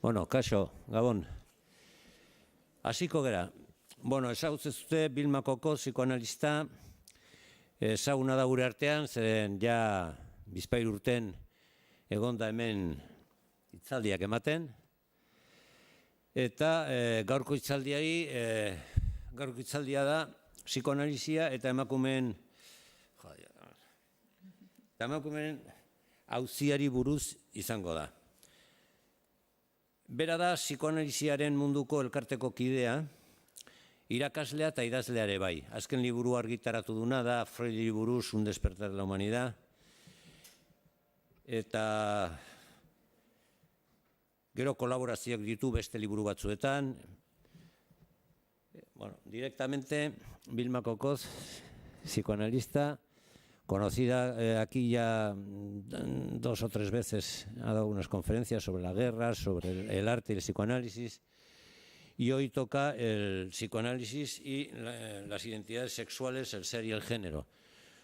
Bueno, kaixo, Gabon. Hasiko gera. Bueno, ezagutzen zute Vilma Koko psikoanalista, ezaguna da gure artean, zeren ja bizpahiru urten egonda hemen hitzaldiak ematen. Eta gaurko hitzaldia da psikoanalizia eta emakumeen auziari buruz izango da. Bera da psikoanaliziaren munduko elkarteko kidea, irakaslea eta idazlea ere bai. Azken liburu argitaratu duna da Freudi buruz Un despertar de la humanidad. Eta gero kolaborazioak ditu beste liburu batzuetan. Bueno, directamente Vilma Kokoz, psicoanalista, conocida aquí ya 2 o 3 veces, ha dado unas conferencias sobre la guerra, sobre el arte y el psicoanálisis, y hoy toca el psicoanálisis y las identidades sexuales, el ser y el género,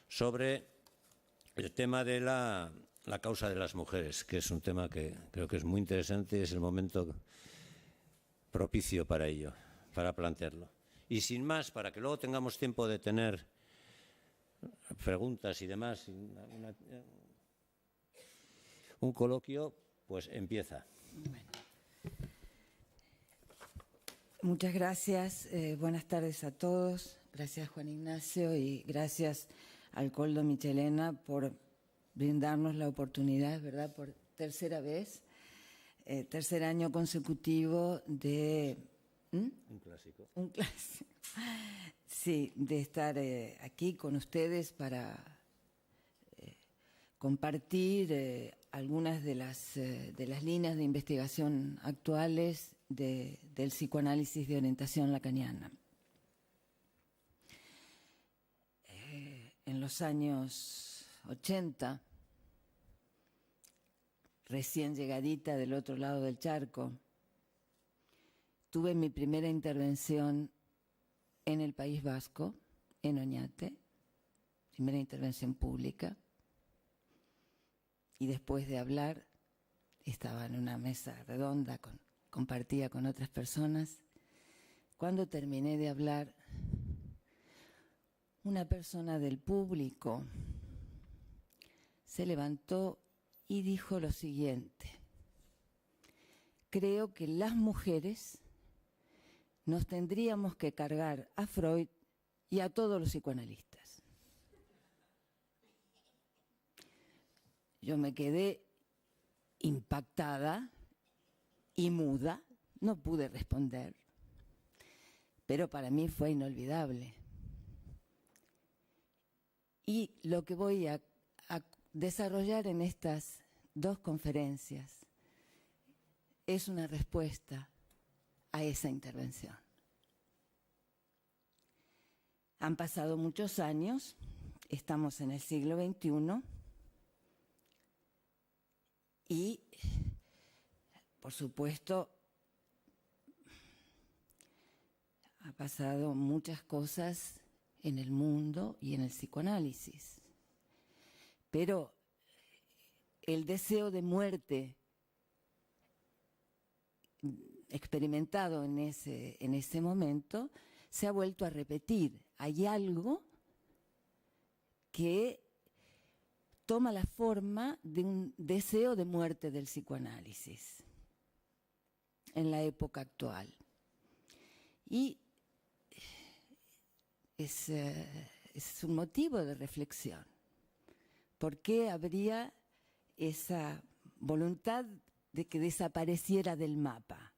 sobre el tema de la causa de las mujeres, que es un tema que creo que es muy interesante y es el momento propicio para ello, para plantearlo. Y sin más, para que luego tengamos tiempo de tener preguntas y demás, un coloquio, pues empieza. Bueno. Muchas gracias, buenas tardes a todos. Gracias Juan Ignacio y gracias al Coldo Michelena por brindarnos la oportunidad, ¿verdad? Por tercera vez, tercer año consecutivo de... Un clásico. Un clásico. Sí, de estar aquí con ustedes para compartir algunas de las líneas de investigación actuales del psicoanálisis de orientación lacaniana. En los años 80, recién llegadita del otro lado del charco, tuve mi primera intervención en el País Vasco, en Oñate, primera intervención pública, y después de hablar, estaba en una mesa redonda, compartía con otras personas. Cuando terminé de hablar, una persona del público se levantó y dijo lo siguiente: creo que las mujeres nos tendríamos que cargar a Freud y a todos los psicoanalistas. Yo me quedé impactada y muda, no pude responder, pero para mí fue inolvidable. Y lo que voy a desarrollar en estas 2 conferencias es una respuesta a esa intervención. Han pasado muchos años, estamos en el siglo XXI y, por supuesto, ha pasado muchas cosas en el mundo y en el psicoanálisis. Pero el deseo de muerte experimentado en ese momento se ha vuelto a repetir. Hay algo que toma la forma de un deseo de muerte del psicoanálisis en la época actual. Y es un motivo de reflexión. ¿Por qué habría esa voluntad de que desapareciera del mapa?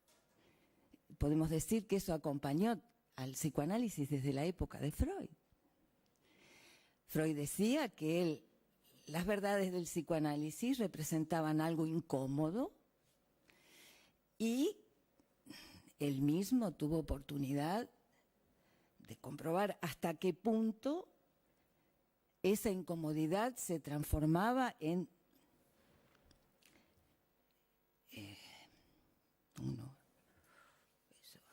Podemos decir que eso acompañó al psicoanálisis desde la época de Freud. Freud decía que las verdades del psicoanálisis representaban algo incómodo y él mismo tuvo oportunidad de comprobar hasta qué punto esa incomodidad se transformaba en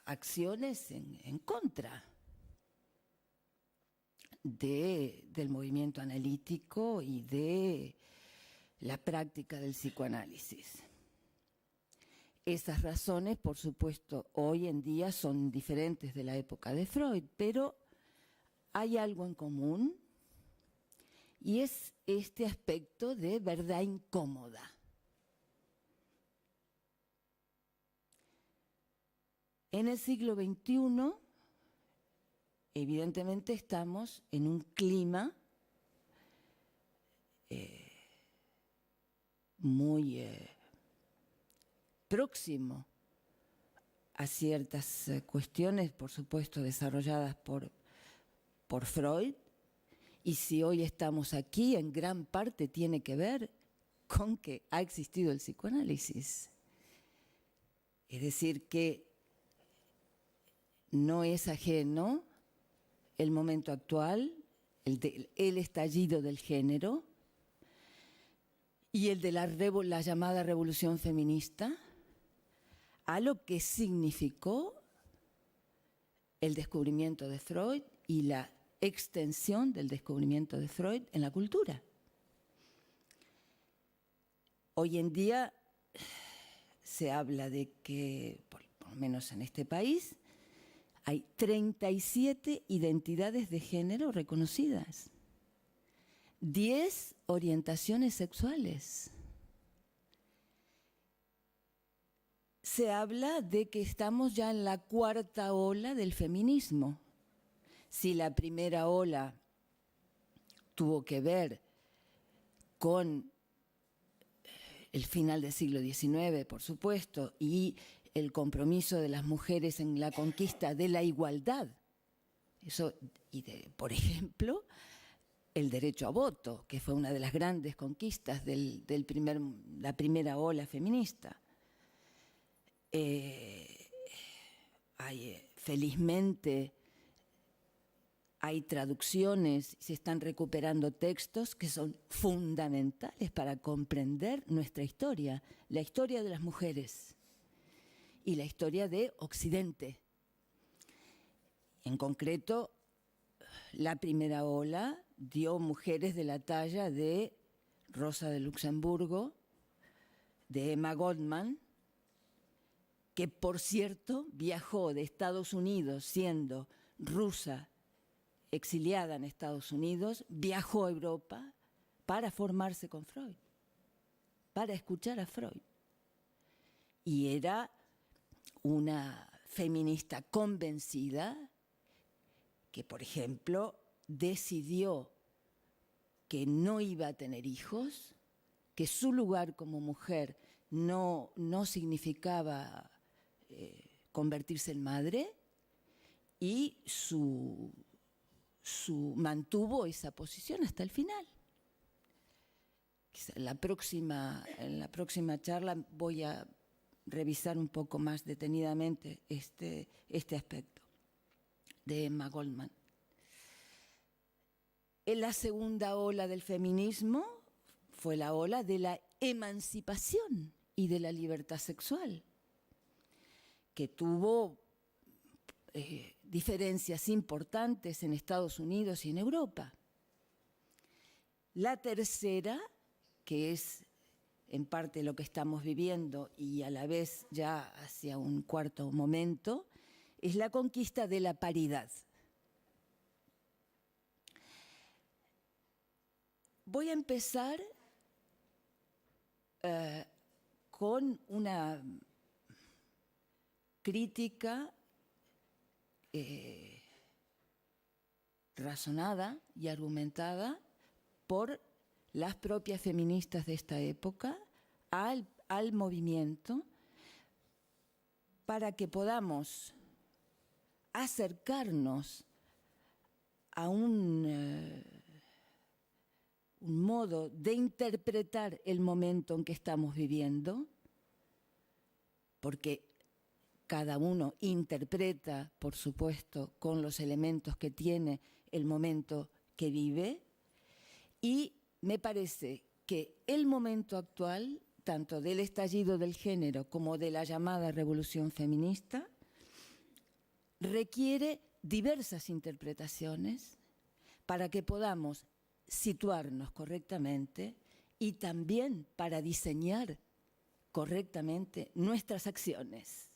acciones en contra del movimiento analítico y de la práctica del psicoanálisis. Esas razones, por supuesto, hoy en día son diferentes de la época de Freud, pero hay algo en común y es este aspecto de verdad incómoda. En el siglo XXI, evidentemente estamos en un clima muy próximo a ciertas cuestiones, por supuesto, desarrolladas por Freud, y si hoy estamos aquí, en gran parte tiene que ver con que ha existido el psicoanálisis. Es decir, que no es ajeno el momento actual, el estallido del género y el de la llamada revolución feminista, a lo que significó el descubrimiento de Freud y la extensión del descubrimiento de Freud en la cultura. Hoy en día se habla de que, por lo menos en este país, hay 37 identidades de género reconocidas, 10 orientaciones sexuales. Se habla de que estamos ya en la cuarta ola del feminismo. Si la primera ola tuvo que ver con el final del siglo XIX, por supuesto, y el compromiso de las mujeres en la conquista de la igualdad, por ejemplo, el derecho a voto, que fue una de las grandes conquistas de la primera ola feminista. Felizmente hay traducciones, se están recuperando textos que son fundamentales para comprender nuestra historia, la historia de las mujeres y la historia de Occidente. En concreto, la primera ola dio mujeres de la talla de Rosa de Luxemburgo, de Emma Goldman, que por cierto viajó de Estados Unidos siendo rusa, exiliada en Estados Unidos, viajó a Europa para formarse con Freud, para escuchar a Freud. Y era una feminista convencida que, por ejemplo, decidió que no iba a tener hijos, que su lugar como mujer no significaba convertirse en madre, y mantuvo esa posición hasta el final. En la próxima charla voy a revisar un poco más detenidamente este aspecto de Emma Goldman. En la segunda ola del feminismo fue la ola de la emancipación y de la libertad sexual, que tuvo diferencias importantes en Estados Unidos y en Europa. La tercera, que es en parte lo que estamos viviendo y a la vez ya hacia un cuarto momento, es la conquista de la paridad. Voy a empezar con una crítica razonada y argumentada por las propias feministas de esta época al movimiento, para que podamos acercarnos a un modo de interpretar el momento en que estamos viviendo, porque cada uno interpreta, por supuesto, con los elementos que tiene el momento que vive, y me parece que el momento actual, tanto del estallido del género como de la llamada revolución feminista, requiere diversas interpretaciones para que podamos situarnos correctamente y también para diseñar correctamente nuestras acciones,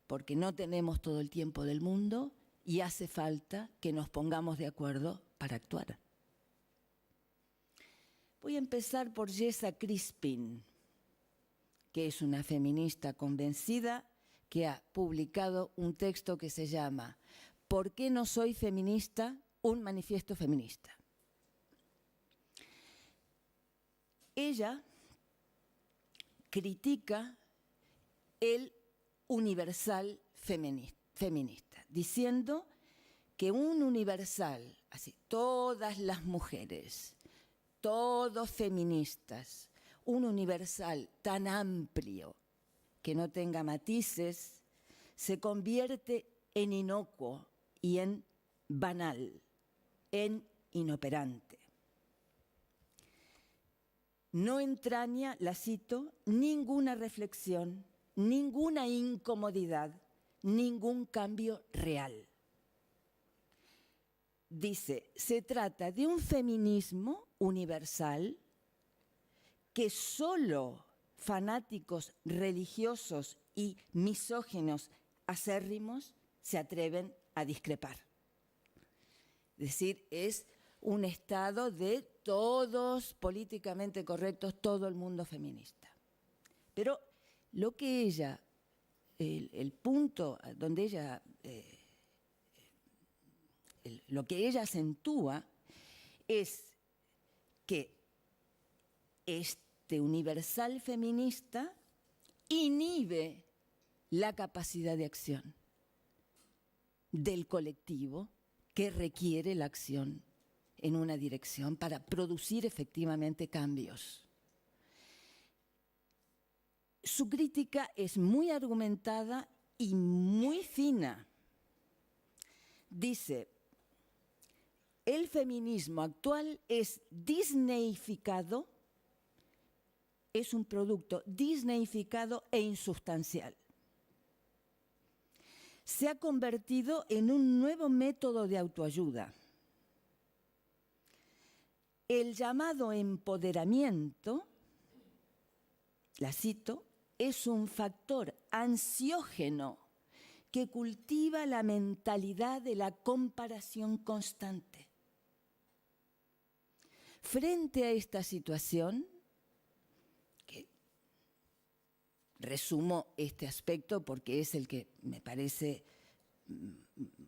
porque no tenemos todo el tiempo del mundo y hace falta que nos pongamos de acuerdo para actuar. Voy a empezar por Jessa Crispin, que es una feminista convencida que ha publicado un texto que se llama ¿Por qué no soy feminista? Un manifiesto feminista. Ella critica el universal feminista, diciendo que un universal, así, todas las mujeres, todos feministas, un universal tan amplio que no tenga matices, se convierte en inocuo y en banal, en inoperante. No entraña, la cito, ninguna reflexión, ninguna incomodidad, ningún cambio real. Dice, se trata de un feminismo universal que solo fanáticos religiosos y misóginos acérrimos se atreven a discrepar. Es decir, es un estado de todos políticamente correctos, todo el mundo feminista. Pero lo que ella, el punto donde ella, lo que ella acentúa es que este universal feminista inhibe la capacidad de acción del colectivo que requiere la acción en una dirección para producir efectivamente cambios. Su crítica es muy argumentada y muy fina. Dice, el feminismo actual es disneyficado, es un producto disneyficado e insustancial. Se ha convertido en un nuevo método de autoayuda. El llamado empoderamiento, la cito, es un factor ansiógeno que cultiva la mentalidad de la comparación constante. Frente a esta situación, que resumo este aspecto porque es el que me parece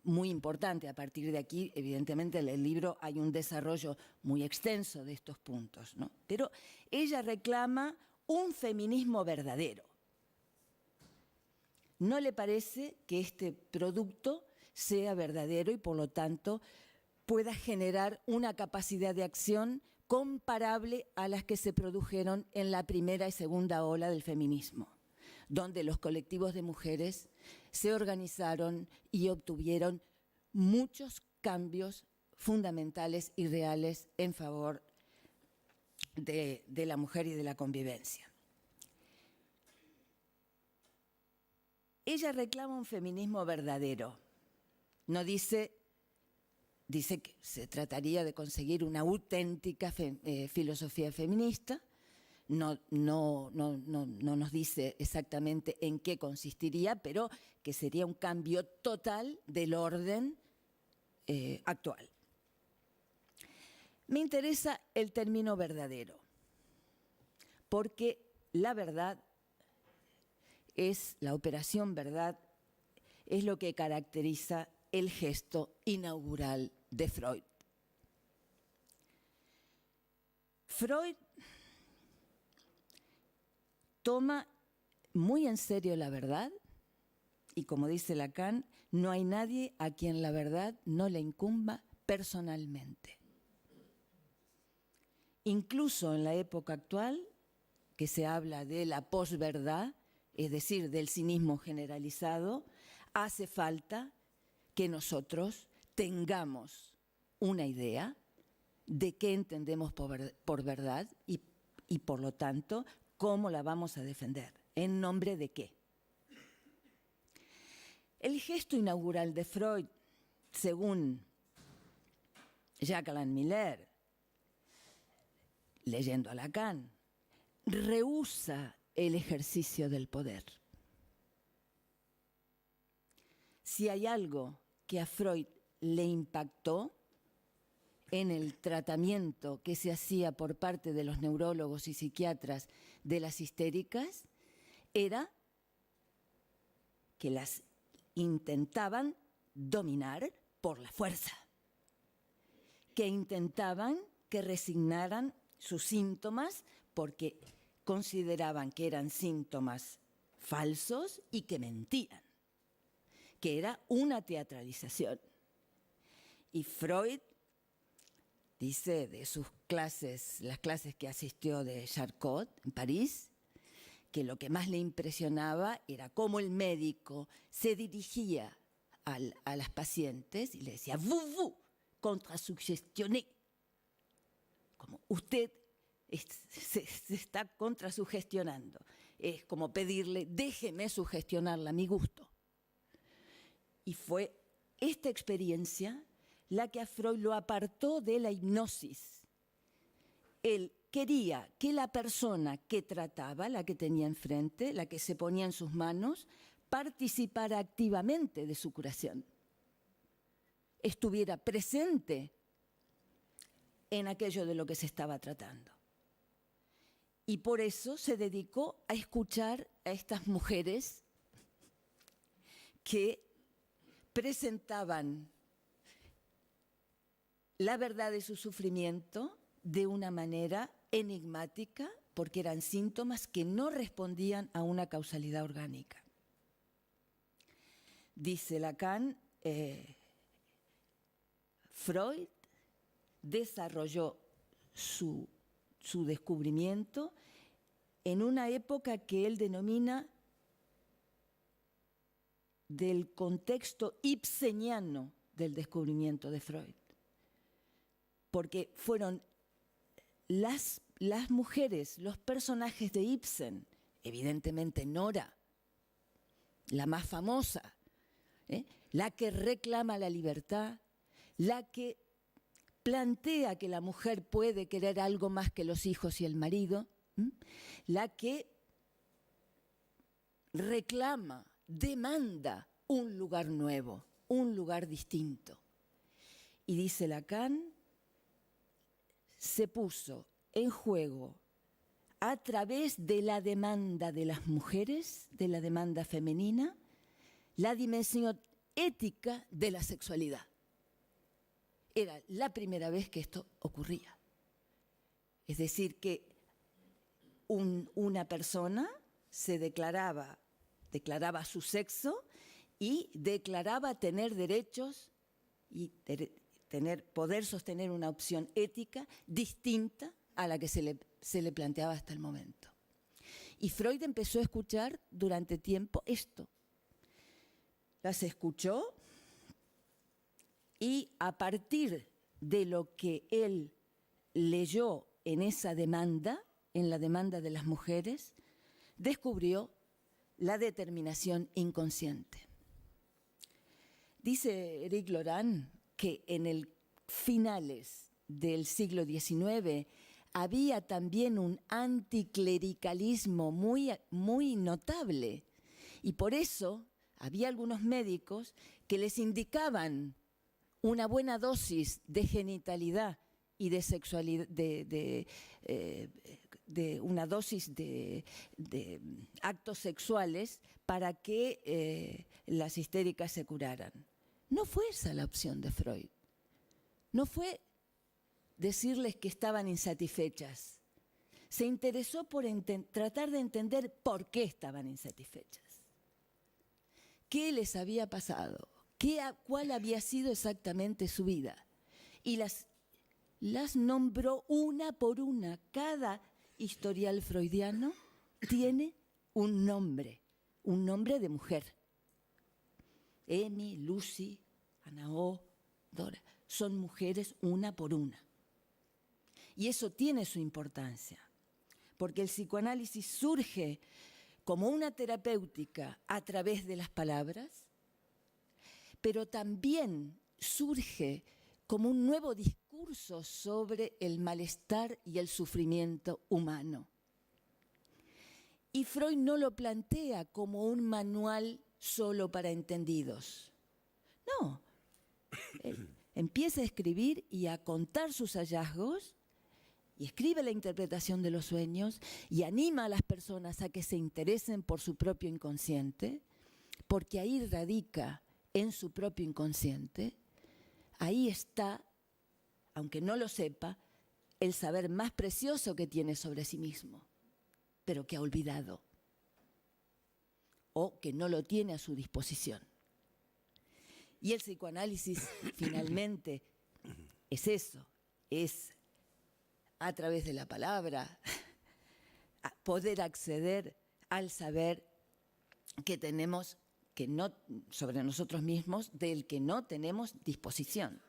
muy importante. A partir de aquí, evidentemente, en el libro hay un desarrollo muy extenso de estos puntos, ¿no? Pero ella reclama un feminismo verdadero. ¿No le parece que este producto sea verdadero y, por lo tanto, pueda generar una capacidad de acción comparable a las que se produjeron en la primera y segunda ola del feminismo, donde los colectivos de mujeres se organizaron y obtuvieron muchos cambios fundamentales y reales en favor de la mujer y de la convivencia? Ella reclama un feminismo verdadero. No dice que se trataría de conseguir una auténtica filosofía feminista. No nos dice exactamente en qué consistiría, pero que sería un cambio total del orden actual. Me interesa el término verdadero, porque la verdad es, la operación verdad, es lo que caracteriza el gesto inaugural de Freud. Freud toma muy en serio la verdad y, como dice Lacan, no hay nadie a quien la verdad no le incumba personalmente. Incluso en la época actual, que se habla de la posverdad, es decir, del cinismo generalizado, hace falta que nosotros tengamos una idea de qué entendemos por verdad y por lo tanto, cómo la vamos a defender, en nombre de qué. El gesto inaugural de Freud, según Jacqueline Miller, leyendo a Lacan, rehúsa el ejercicio del poder. Si hay algo que a Freud le impactó en el tratamiento que se hacía por parte de los neurólogos y psiquiatras de las histéricas, era que las intentaban dominar por la fuerza, que intentaban que resignaran sus síntomas porque consideraban que eran síntomas falsos y que mentían, que era una teatralización. Y Freud dice de sus clases, las clases que asistió de Charcot en París, que lo que más le impresionaba era cómo el médico se dirigía a las pacientes y le decía, vous, contrasugestionné. Como usted se está contrasugestionando. Es como pedirle, déjeme sugestionarla a mi gusto. Y fue esta experiencia la que a Freud lo apartó de la hipnosis. Él quería que la persona que trataba, la que tenía enfrente, la que se ponía en sus manos, participara activamente de su curación. Estuviera presente en aquello de lo que se estaba tratando. Y por eso se dedicó a escuchar a estas mujeres que presentaban la verdad de su sufrimiento de una manera enigmática, porque eran síntomas que no respondían a una causalidad orgánica. Dice Lacan, Freud desarrolló su descubrimiento en una época que él denomina del contexto ibseniano del descubrimiento de Freud. Porque fueron las mujeres, los personajes de Ibsen, evidentemente Nora, la más famosa, la que reclama la libertad, la que plantea que la mujer puede querer algo más que los hijos y el marido, la que reclama, demanda un lugar nuevo, un lugar distinto. Y dice Lacan, se puso en juego a través de la demanda de las mujeres, de la demanda femenina, la dimensión ética de la sexualidad. Era la primera vez que esto ocurría. Es decir, que una persona se declaraba su sexo y declaraba tener derechos y poder sostener una opción ética distinta a la que se le planteaba hasta el momento. Y Freud empezó a escuchar durante tiempo esto. Las escuchó y a partir de lo que él leyó en esa demanda, en la demanda de las mujeres, descubrió la determinación inconsciente. Dice Éric Laurent que en el finales del siglo XIX había también un anticlericalismo muy notable y por eso había algunos médicos que les indicaban una buena dosis de genitalidad y de sexualidad, de una dosis de actos sexuales para que las histéricas se curaran. No fue esa la opción de Freud. No fue decirles que estaban insatisfechas. Se interesó por tratar de entender por qué estaban insatisfechas. ¿Qué les había pasado? ¿Cuál había sido exactamente su vida? Y las nombró una por una. Cada historial freudiano tiene un nombre de mujer. Amy, Lucy, Anao, Dora, son mujeres una por una. Y eso tiene su importancia, porque el psicoanálisis surge como una terapéutica a través de las palabras, pero también surge como un nuevo discurso sobre el malestar y el sufrimiento humano. Y Freud no lo plantea como un manual solo para entendidos. No, él empieza a escribir y a contar sus hallazgos, y escribe la interpretación de los sueños, y anima a las personas a que se interesen por su propio inconsciente, porque ahí radica en su propio inconsciente, ahí está, aunque no lo sepa, el saber más precioso que tiene sobre sí mismo, pero que ha olvidado o que no lo tiene a su disposición. Y el psicoanálisis finalmente es eso, es a través de la palabra poder acceder al saber que tenemos que no, sobre nosotros mismos, del que no tenemos disposición.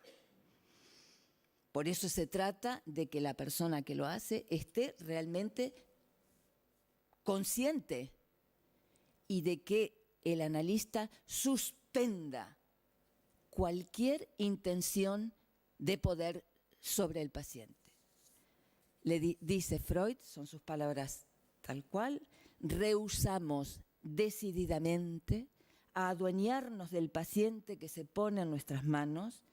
Por eso se trata de que la persona que lo hace esté realmente consciente y de que el analista suspenda cualquier intención de poder sobre el paciente. Dice Freud, son sus palabras tal cual, rehusamos decididamente a adueñarnos del paciente que se pone en nuestras manos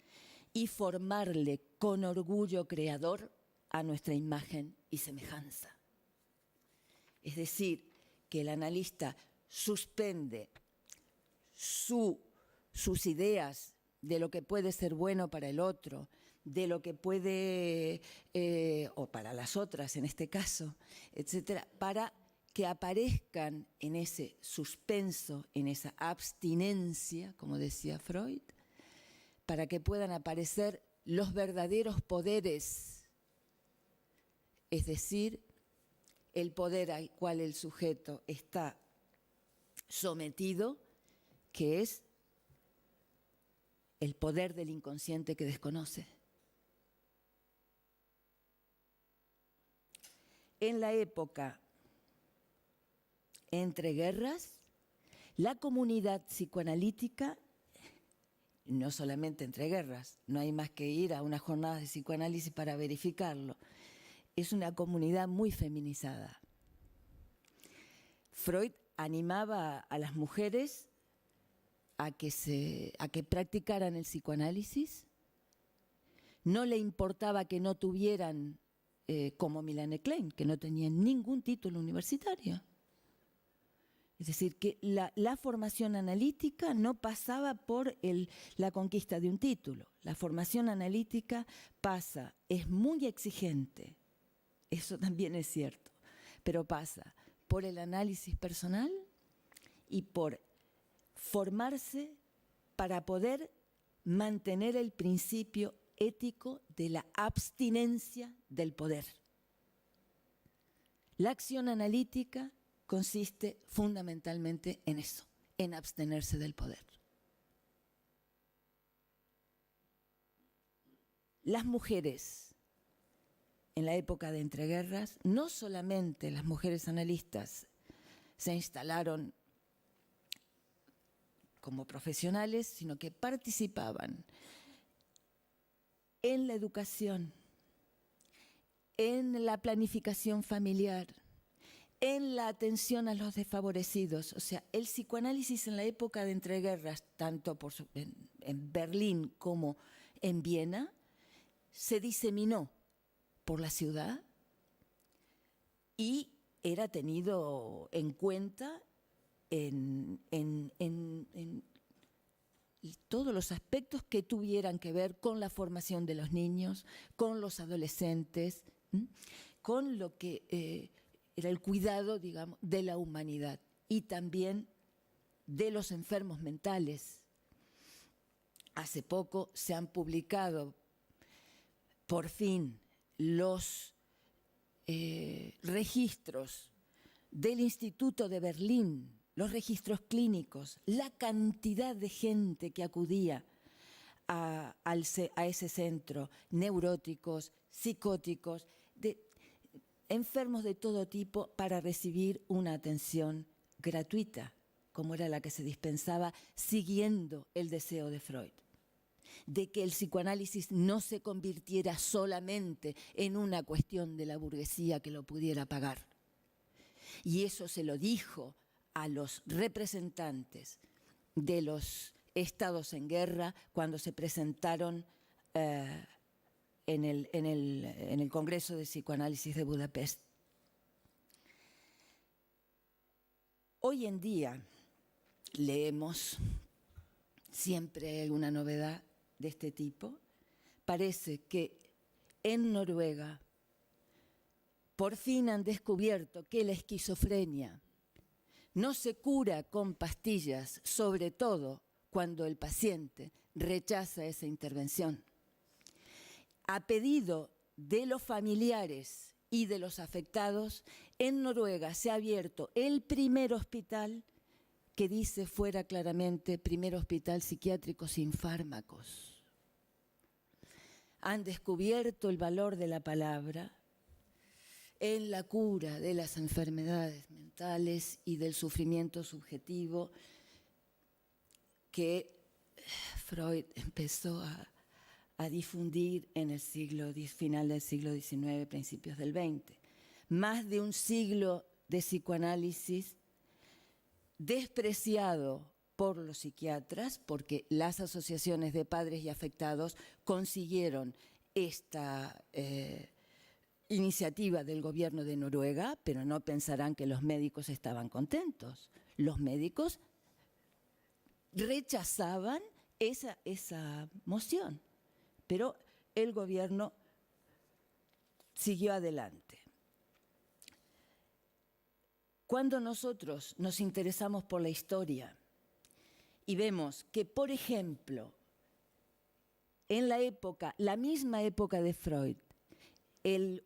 y formarle con orgullo creador a nuestra imagen y semejanza. Es decir, que el analista suspende sus ideas de lo que puede ser bueno para el otro, de lo que puede, o para las otras en este caso, etcétera, para que aparezcan en ese suspenso, en esa abstinencia, como decía Freud, para que puedan aparecer los verdaderos poderes, es decir, el poder al cual el sujeto está sometido, que es el poder del inconsciente que desconoce. En la época entre guerras, la comunidad psicoanalítica, no solamente entre guerras, no hay más que ir a unas jornadas de psicoanálisis para verificarlo, es una comunidad muy feminizada. Freud animaba a las mujeres a que practicaran el psicoanálisis, no le importaba que no tuvieran, como Melanie Klein, que no tenían ningún título universitario. Es decir, que la formación analítica no pasaba por la conquista de un título. La formación analítica pasa, es muy exigente, eso también es cierto, pero pasa por el análisis personal y por formarse para poder mantener el principio ético de la abstinencia del poder. La acción analítica consiste fundamentalmente en eso, en abstenerse del poder. Las mujeres en la época de entreguerras, no solamente las mujeres analistas se instalaron como profesionales, sino que participaban en la educación, en la planificación familiar, en la atención a los desfavorecidos. O sea, el psicoanálisis en la época de entreguerras, tanto en Berlín como en Viena, se diseminó por la ciudad y era tenido en cuenta en todos los aspectos que tuvieran que ver con la formación de los niños, con los adolescentes, con lo que era el cuidado, digamos, de la humanidad y también de los enfermos mentales. Hace poco se han publicado, por fin, los registros del Instituto de Berlín, los registros clínicos, la cantidad de gente que acudía a ese centro, neuróticos, psicóticos, enfermos de todo tipo, para recibir una atención gratuita, como era la que se dispensaba siguiendo el deseo de Freud, de que el psicoanálisis no se convirtiera solamente en una cuestión de la burguesía que lo pudiera pagar, Y eso se lo dijo a los representantes de los estados en guerra cuando se presentaron en el Congreso de Psicoanálisis de Budapest. Hoy en día leemos, siempre hay una novedad de este tipo. Parece que en Noruega por fin han descubierto que la esquizofrenia no se cura con pastillas, sobre todo cuando el paciente rechaza esa intervención. A pedido de los familiares y de los afectados, en Noruega se ha abierto el primer hospital que dice fuera claramente primer hospital psiquiátrico sin fármacos. Han descubierto el valor de la palabra en la cura de las enfermedades mentales y del sufrimiento subjetivo que Freud empezó a difundir en el final del siglo XIX, principios del XX. Más de un siglo de psicoanálisis despreciado por los psiquiatras, porque las asociaciones de padres y afectados consiguieron esta iniciativa del gobierno de Noruega, pero no pensarán que los médicos estaban contentos. Los médicos rechazaban esa moción, pero el gobierno siguió adelante. Cuando nosotros nos interesamos por la historia y vemos que, por ejemplo, en la misma época de Freud,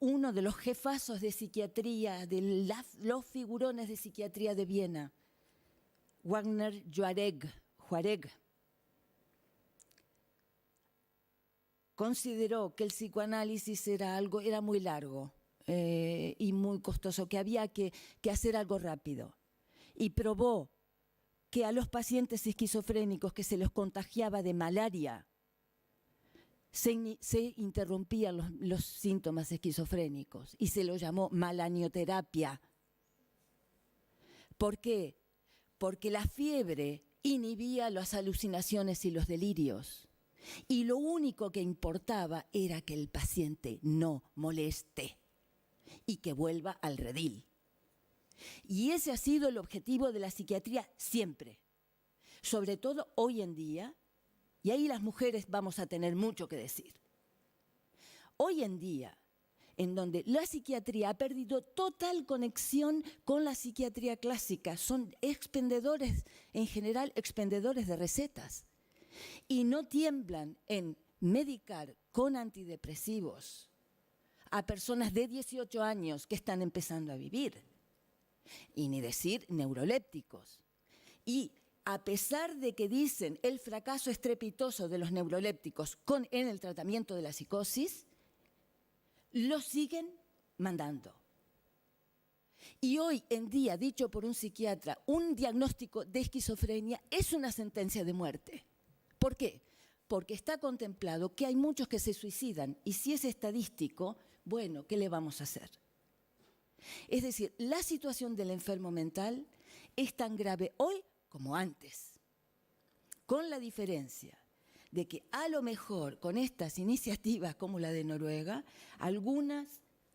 uno de los jefazos de psiquiatría, de los figurones de psiquiatría de Viena, Wagner Juareg, consideró que el psicoanálisis era muy largo y muy costoso, que había que hacer algo rápido. Y probó que a los pacientes esquizofrénicos que se les contagiaba de malaria, se interrumpían los síntomas esquizofrénicos y se lo llamó malanioterapia. ¿Por qué? Porque la fiebre inhibía las alucinaciones y los delirios. Y lo único que importaba era que el paciente no moleste y que vuelva al redil. Y ese ha sido el objetivo de la psiquiatría siempre, sobre todo hoy en día, y ahí las mujeres vamos a tener mucho que decir. Hoy en día, en donde la psiquiatría ha perdido total conexión con la psiquiatría clásica, son expendedores, en general, expendedores de recetas, y no tiemblan en medicar con antidepresivos a personas de 18 años que están empezando a vivir, y ni decir neurolépticos. Y a pesar de que dicen el fracaso estrepitoso de los neurolépticos en el tratamiento de la psicosis, lo siguen mandando. Y hoy en día, dicho por un psiquiatra, un diagnóstico de esquizofrenia es una sentencia de muerte. ¿Por qué? Porque está contemplado que hay muchos que se suicidan, y si es estadístico, bueno, ¿qué le vamos a hacer? Es decir, la situación del enfermo mental es tan grave hoy como antes, con la diferencia de que a lo mejor con estas iniciativas como la de Noruega, algunas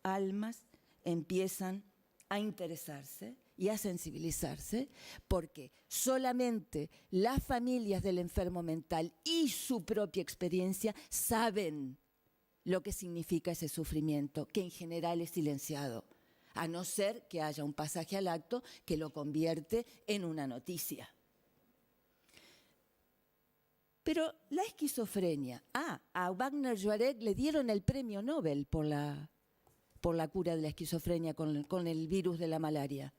almas empiezan a interesarse y a sensibilizarse, porque solamente las familias del enfermo mental y su propia experiencia saben lo que significa ese sufrimiento, que en general es silenciado, a no ser que haya un pasaje al acto que lo convierte en una noticia. Pero la esquizofrenia, a Wagner Juareg le dieron el premio Nobel por la cura de la esquizofrenia con el virus de la malaria.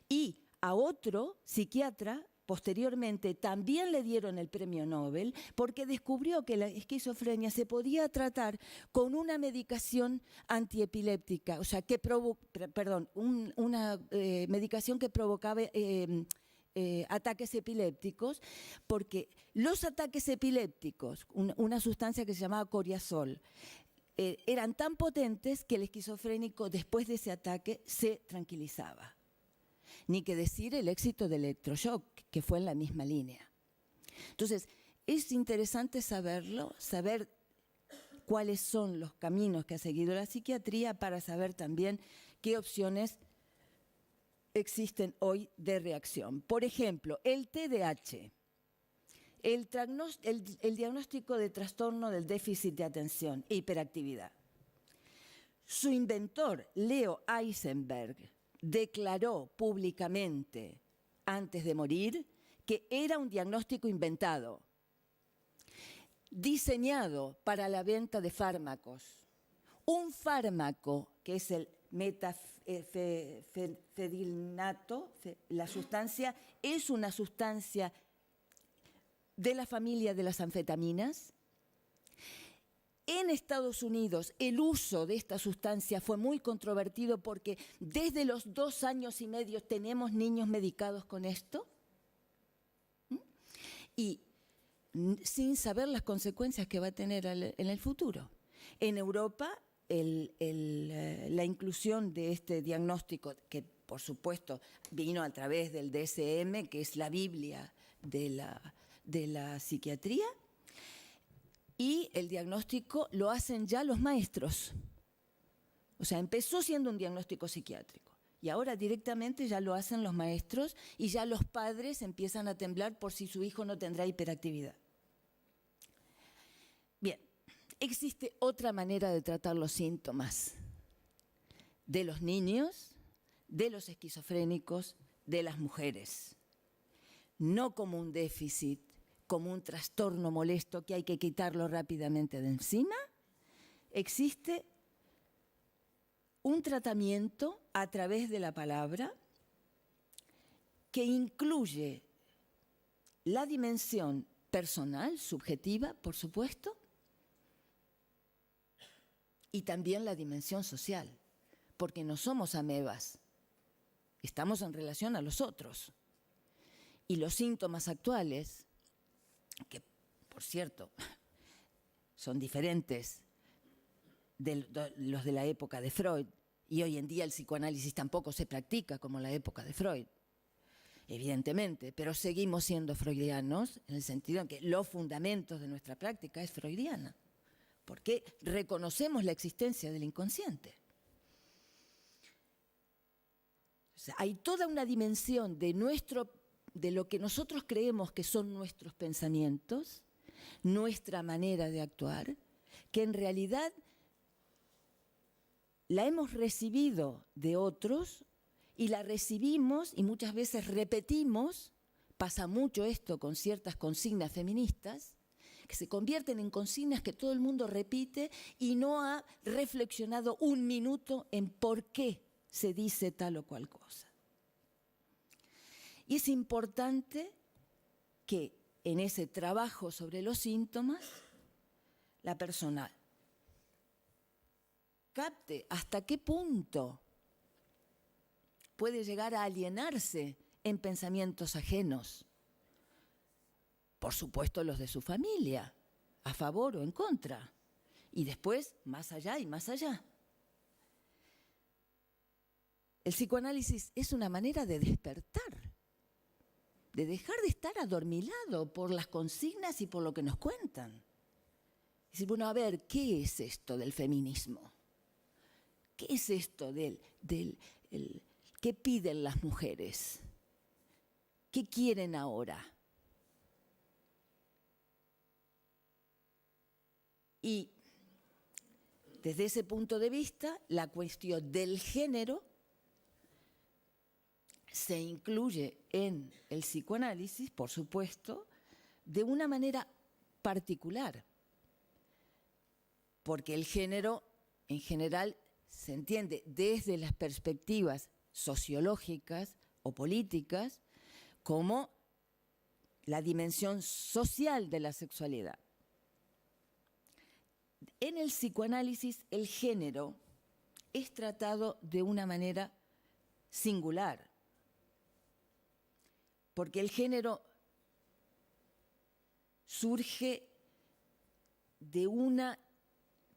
Y a otro psiquiatra, posteriormente, también le dieron el premio Nobel porque descubrió que la esquizofrenia se podía tratar con una medicación antiepiléptica, o sea, una medicación que provocaba ataques epilépticos, porque los ataques epilépticos, una sustancia que se llamaba coriazol, eran tan potentes que el esquizofrénico después de ese ataque se tranquilizaba. Ni que decir el éxito del electroshock, que fue en la misma línea. Entonces, es interesante saberlo, saber cuáles son los caminos que ha seguido la psiquiatría para saber también qué opciones existen hoy de reacción. Por ejemplo, el TDAH, el diagnóstico de trastorno del déficit de atención e hiperactividad. Su inventor, Leo Eisenberg, declaró públicamente antes de morir que era un diagnóstico inventado, diseñado para la venta de fármacos. Un fármaco, que es el metafenilnato, la sustancia, es una sustancia de la familia de las anfetaminas. En Estados Unidos el uso de esta sustancia fue muy controvertido porque desde los 2 años y medio tenemos niños medicados con esto y sin saber las consecuencias que va a tener en el futuro. En Europa la inclusión de este diagnóstico, que por supuesto vino a través del DSM, que es la Biblia de la psiquiatría, y el diagnóstico lo hacen ya los maestros. O sea, empezó siendo un diagnóstico psiquiátrico y ahora directamente ya lo hacen los maestros y ya los padres empiezan a temblar por si su hijo no tendrá hiperactividad. Bien, existe otra manera de tratar los síntomas de los niños, de los esquizofrénicos, de las mujeres. No como un déficit, como un trastorno molesto que hay que quitarlo rápidamente de encima. Existe un tratamiento a través de la palabra que incluye la dimensión personal, subjetiva, por supuesto, y también la dimensión social, porque no somos amebas, estamos en relación a los otros. Y los síntomas actuales, que por cierto son diferentes de los de la época de Freud, y hoy en día el psicoanálisis tampoco se practica como la época de Freud, evidentemente, pero seguimos siendo freudianos en el sentido en que los fundamentos de nuestra práctica es freudiana, porque reconocemos la existencia del inconsciente. O sea, hay toda una dimensión de lo que nosotros creemos que son nuestros pensamientos, nuestra manera de actuar, que en realidad la hemos recibido de otros y la recibimos y muchas veces repetimos. Pasa mucho esto con ciertas consignas feministas, que se convierten en consignas que todo el mundo repite y no ha reflexionado un minuto en por qué se dice tal o cual cosa. Y es importante que en ese trabajo sobre los síntomas la persona capte hasta qué punto puede llegar a alienarse en pensamientos ajenos. Por supuesto los de su familia, a favor o en contra. Y después, más allá y más allá. El psicoanálisis es una manera de despertar, de dejar de estar adormilado por las consignas y por lo que nos cuentan. Decir, bueno, a ver, ¿qué es esto del feminismo? ¿Qué es esto qué piden las mujeres? ¿Qué quieren ahora? Y desde ese punto de vista, la cuestión del género se incluye en el psicoanálisis, por supuesto, de una manera particular, porque el género en general se entiende desde las perspectivas sociológicas o políticas como la dimensión social de la sexualidad. En el psicoanálisis el género es tratado de una manera singular, porque el género surge de una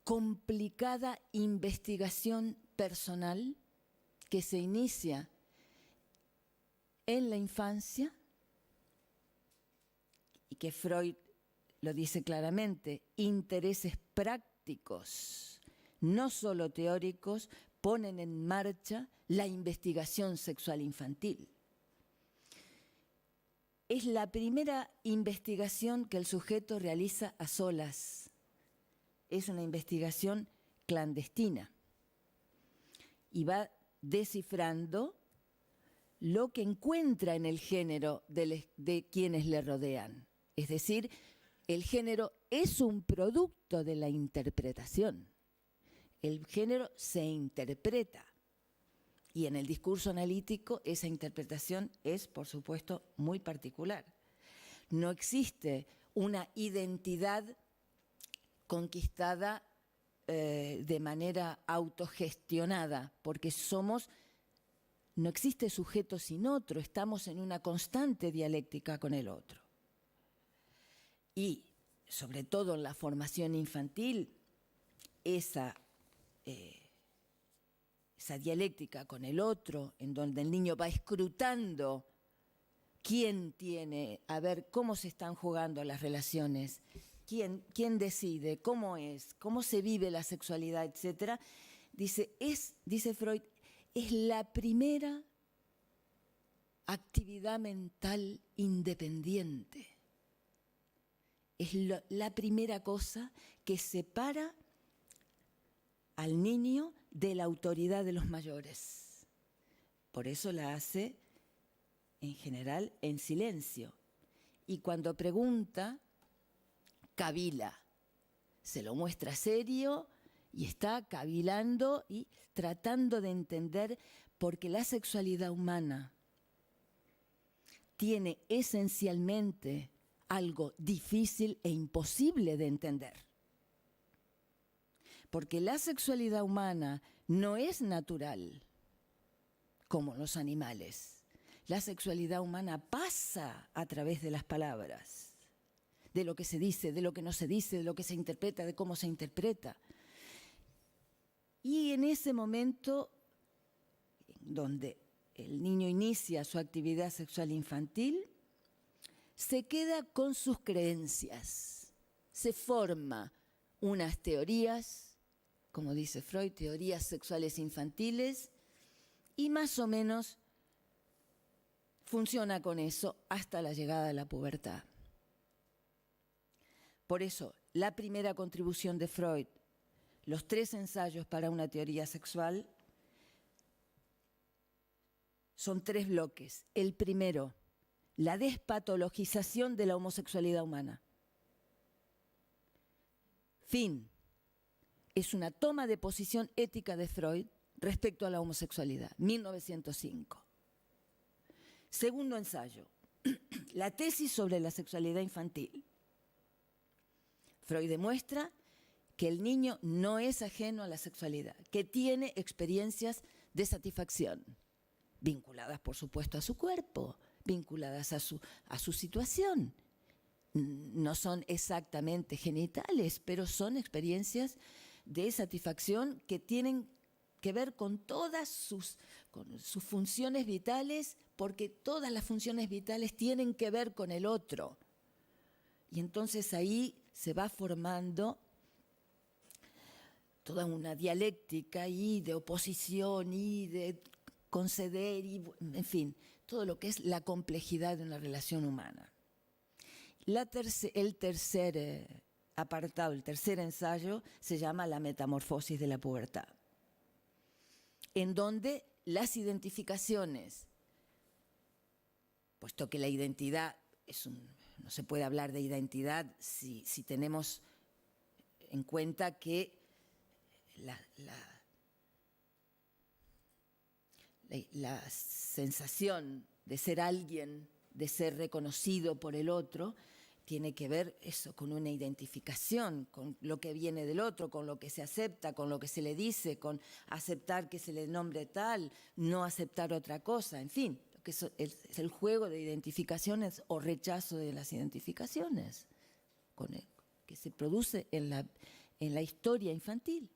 complicada investigación personal que se inicia en la infancia y que Freud lo dice claramente, intereses prácticos, no solo teóricos, ponen en marcha la investigación sexual infantil. Es la primera investigación que el sujeto realiza a solas. Es una investigación clandestina y va descifrando lo que encuentra en el género de quienes le rodean. Es decir, el género es un producto de la interpretación. El género se interpreta. Y en el discurso analítico esa interpretación es, por supuesto, muy particular. No existe una identidad conquistada de manera autogestionada, porque no existe sujeto sin otro, estamos en una constante dialéctica con el otro. Y, sobre todo en la formación infantil, esa dialéctica con el otro, en donde el niño va escrutando quién tiene, a ver cómo se están jugando las relaciones, quién decide, cómo se vive la sexualidad, etc. Dice Freud, es la primera actividad mental independiente. Es la primera cosa que separa al niño de la autoridad de los mayores. Por eso la hace, en general, en silencio. Y cuando pregunta, cavila. Se lo muestra serio y está cavilando y tratando de entender, porque la sexualidad humana tiene esencialmente algo difícil e imposible de entender. Porque la sexualidad humana no es natural como los animales. La sexualidad humana pasa a través de las palabras, de lo que se dice, de lo que no se dice, de lo que se interpreta, de cómo se interpreta. Y en ese momento donde el niño inicia su actividad sexual infantil, se queda con sus creencias, se forma unas teorías, como dice Freud, teorías sexuales infantiles, y más o menos funciona con eso hasta la llegada de la pubertad. Por eso, la primera contribución de Freud, los 3 ensayos para una teoría sexual, son 3 bloques. El primero, la despatologización de la homosexualidad humana. Fin. Es una toma de posición ética de Freud respecto a la homosexualidad, 1905. Segundo ensayo, la tesis sobre la sexualidad infantil. Freud demuestra que el niño no es ajeno a la sexualidad, que tiene experiencias de satisfacción, vinculadas, por supuesto, a su cuerpo, vinculadas a su situación. No son exactamente genitales, pero son experiencias de satisfacción que tienen que ver con todas sus funciones vitales, porque todas las funciones vitales tienen que ver con el otro. Y entonces ahí se va formando toda una dialéctica y de oposición y de conceder, y, en fin, todo lo que es la complejidad de una relación humana. El tercer apartado, el tercer ensayo, se llama la metamorfosis de la pubertad, en donde las identificaciones, puesto que la identidad no se puede hablar de identidad si tenemos en cuenta que la sensación de ser alguien, de ser reconocido por el otro, tiene que ver eso con una identificación, con lo que viene del otro, con lo que se acepta, con lo que se le dice, con aceptar que se le nombre tal, no aceptar otra cosa, en fin, que es el juego de identificaciones o rechazo de las identificaciones que se produce en en la historia infantil.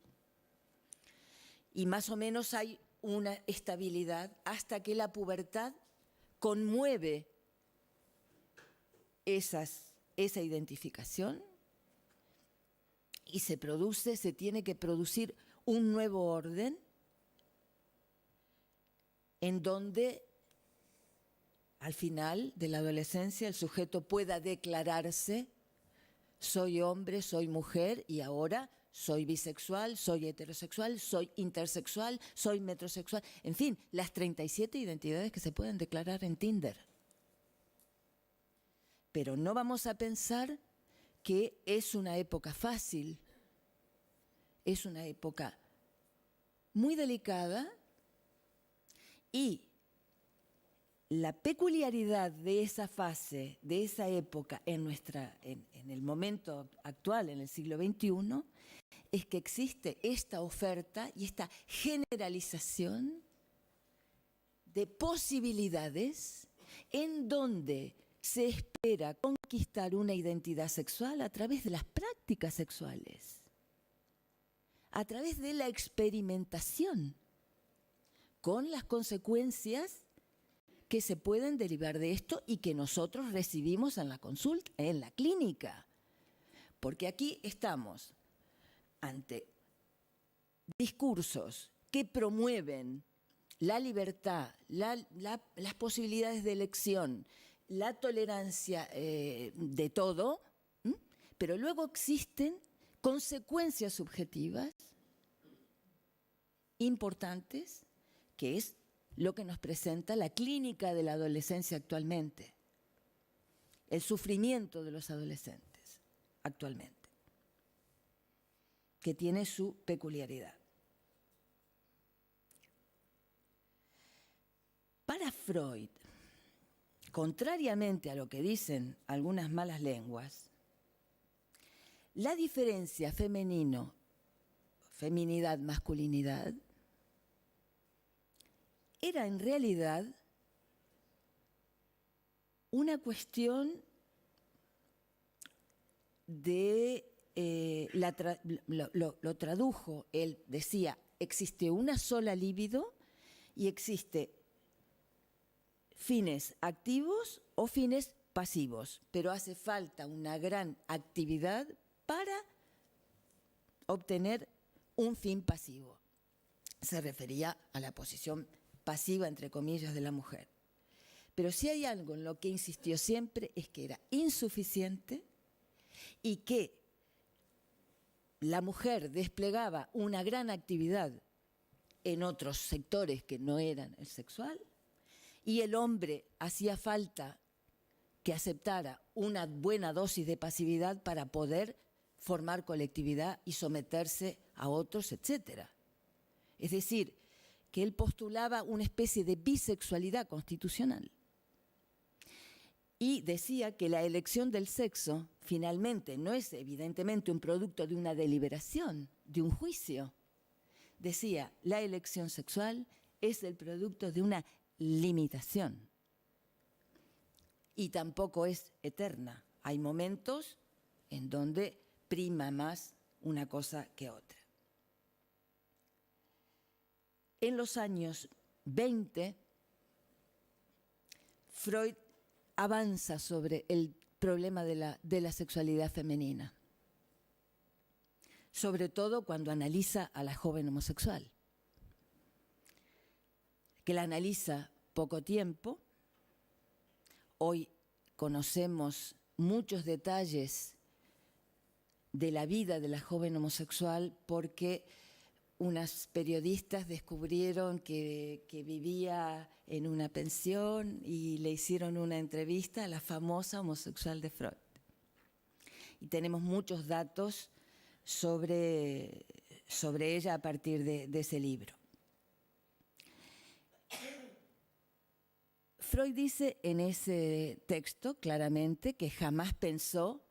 Y más o menos hay una estabilidad hasta que la pubertad conmueve esa identificación y se tiene que producir un nuevo orden en donde al final de la adolescencia el sujeto pueda declararse: soy hombre, soy mujer y ahora soy bisexual, soy heterosexual, soy intersexual, soy metrosexual. En fin, las 37 identidades que se pueden declarar en Tinder. Pero no vamos a pensar que es una época fácil. Es una época muy delicada y la peculiaridad de esa fase, de esa época en el momento actual, en el siglo XXI, es que existe esta oferta y esta generalización de posibilidades en donde se espera conquistar una identidad sexual a través de las prácticas sexuales, a través de la experimentación, con las consecuencias que se pueden derivar de esto y que nosotros recibimos en la consulta, en la clínica. Porque aquí estamos ante discursos que promueven la libertad, las posibilidades de elección, la tolerancia de todo, pero luego existen consecuencias subjetivas importantes, que es lo que nos presenta la clínica de la adolescencia actualmente, el sufrimiento de los adolescentes actualmente, que tiene su peculiaridad. Para Freud, contrariamente a lo que dicen algunas malas lenguas, la diferencia feminidad, masculinidad, era en realidad una cuestión de, lo tradujo, él decía, existe una sola libido y existe fines activos o fines pasivos, pero hace falta una gran actividad para obtener un fin pasivo. Se refería a la posición pasiva, entre comillas, de la mujer. Pero si hay algo en lo que insistió siempre es que era insuficiente y que la mujer desplegaba una gran actividad en otros sectores que no eran el sexual y el hombre hacía falta que aceptara una buena dosis de pasividad para poder formar colectividad y someterse a otros, etc. Es decir, que él postulaba una especie de bisexualidad constitucional. Y decía que la elección del sexo finalmente no es evidentemente un producto de una deliberación, de un juicio. Decía, la elección sexual es el producto de una limitación. Y tampoco es eterna. Hay momentos en donde prima más una cosa que otra. En los años 20, Freud avanza sobre el problema de la sexualidad femenina, sobre todo cuando analiza a la joven homosexual, que la analiza poco tiempo. Hoy conocemos muchos detalles de la vida de la joven homosexual porque unas periodistas descubrieron que vivía en una pensión y le hicieron una entrevista a la famosa homosexual de Freud. Y tenemos muchos datos sobre ella a partir de ese libro. Freud dice en ese texto claramente que jamás pensó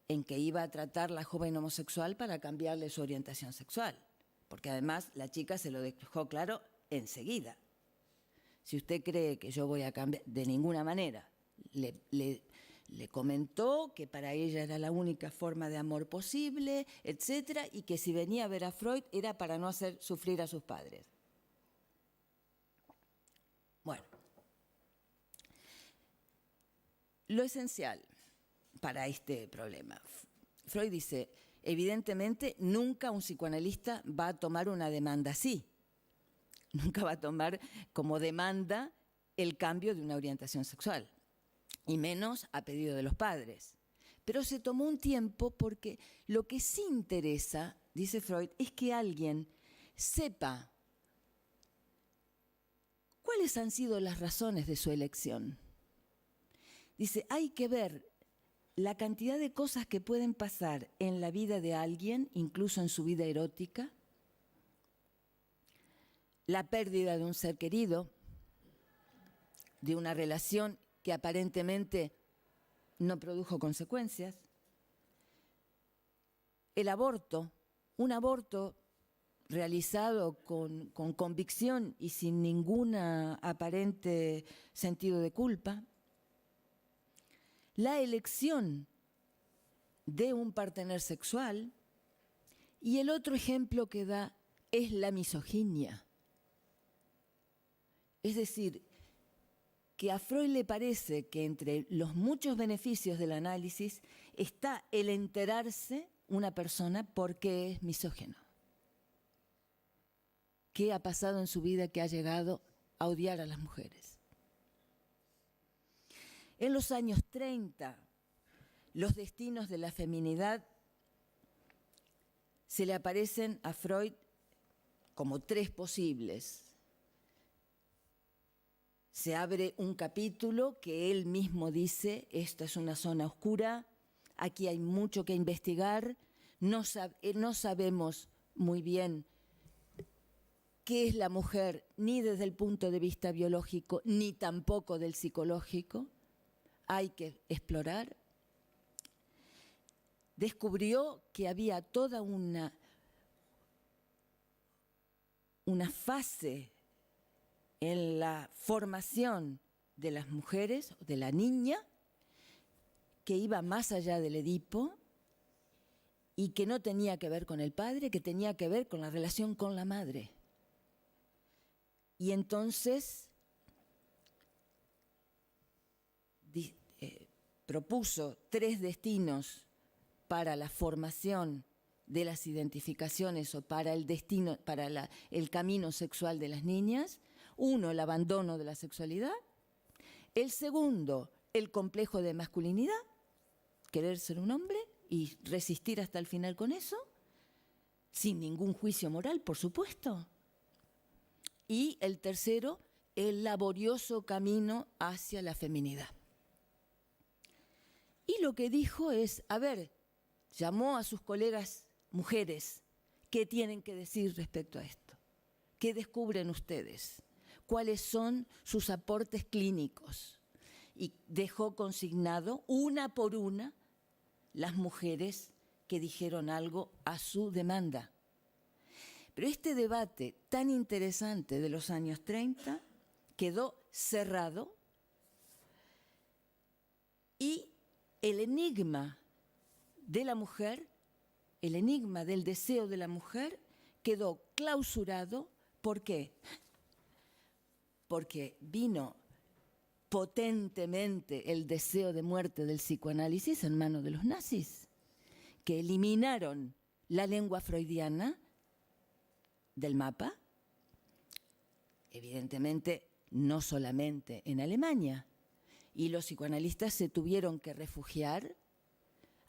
en que iba a tratar la joven homosexual para cambiarle su orientación sexual. Porque además la chica se lo dejó claro enseguida. Si usted cree que yo voy a cambiar, de ninguna manera le le comentó que para ella era la única forma de amor posible, etcétera, y que si venía a ver a Freud era para no hacer sufrir a sus padres. Bueno, lo esencial para este problema. Freud dice, evidentemente nunca un psicoanalista va a tomar una demanda así. Nunca va a tomar como demanda el cambio de una orientación sexual, y menos a pedido de los padres. Pero se tomó un tiempo porque lo que sí interesa, dice Freud, es que alguien sepa cuáles han sido las razones de su elección. Dice, hay que ver la cantidad de cosas que pueden pasar en la vida de alguien, incluso en su vida erótica, la pérdida de un ser querido, de una relación que aparentemente no produjo consecuencias, el aborto, un aborto realizado con convicción y sin ningún aparente sentido de culpa, la elección de un partener sexual, y el otro ejemplo que da es la misoginia. Es decir, que a Freud le parece que entre los muchos beneficios del análisis está el enterarse una persona por qué es misógino. ¿Qué ha pasado en su vida que ha llegado a odiar a las mujeres? En los años 30, los destinos de la feminidad se le aparecen a Freud como tres posibles. Se abre un capítulo que él mismo dice, esta es una zona oscura, aquí hay mucho que investigar, no sabemos muy bien qué es la mujer, ni desde el punto de vista biológico, ni tampoco del psicológico, hay que explorar. Descubrió que había toda una fase en la formación de las mujeres, de la niña, que iba más allá del Edipo y que no tenía que ver con el padre, que tenía que ver con la relación con la madre. Y entonces propuso 3 destinos para la formación de las identificaciones o para el destino, para el camino sexual de las niñas. 1, el abandono de la sexualidad. El segundo, el complejo de masculinidad, querer ser un hombre y resistir hasta el final con eso, sin ningún juicio moral, por supuesto. Y el tercero, el laborioso camino hacia la feminidad. Y lo que dijo es, a ver, llamó a sus colegas mujeres, ¿qué tienen que decir respecto a esto? ¿Qué descubren ustedes? ¿Cuáles son sus aportes clínicos? Y dejó consignado, una por una, las mujeres que dijeron algo a su demanda. Pero este debate tan interesante de los años 30 quedó cerrado y el enigma de la mujer, el enigma del deseo de la mujer quedó clausurado. ¿Por qué? Porque vino potentemente el deseo de muerte del psicoanálisis en manos de los nazis, que eliminaron la lengua freudiana del mapa, evidentemente no solamente en Alemania, y los psicoanalistas se tuvieron que refugiar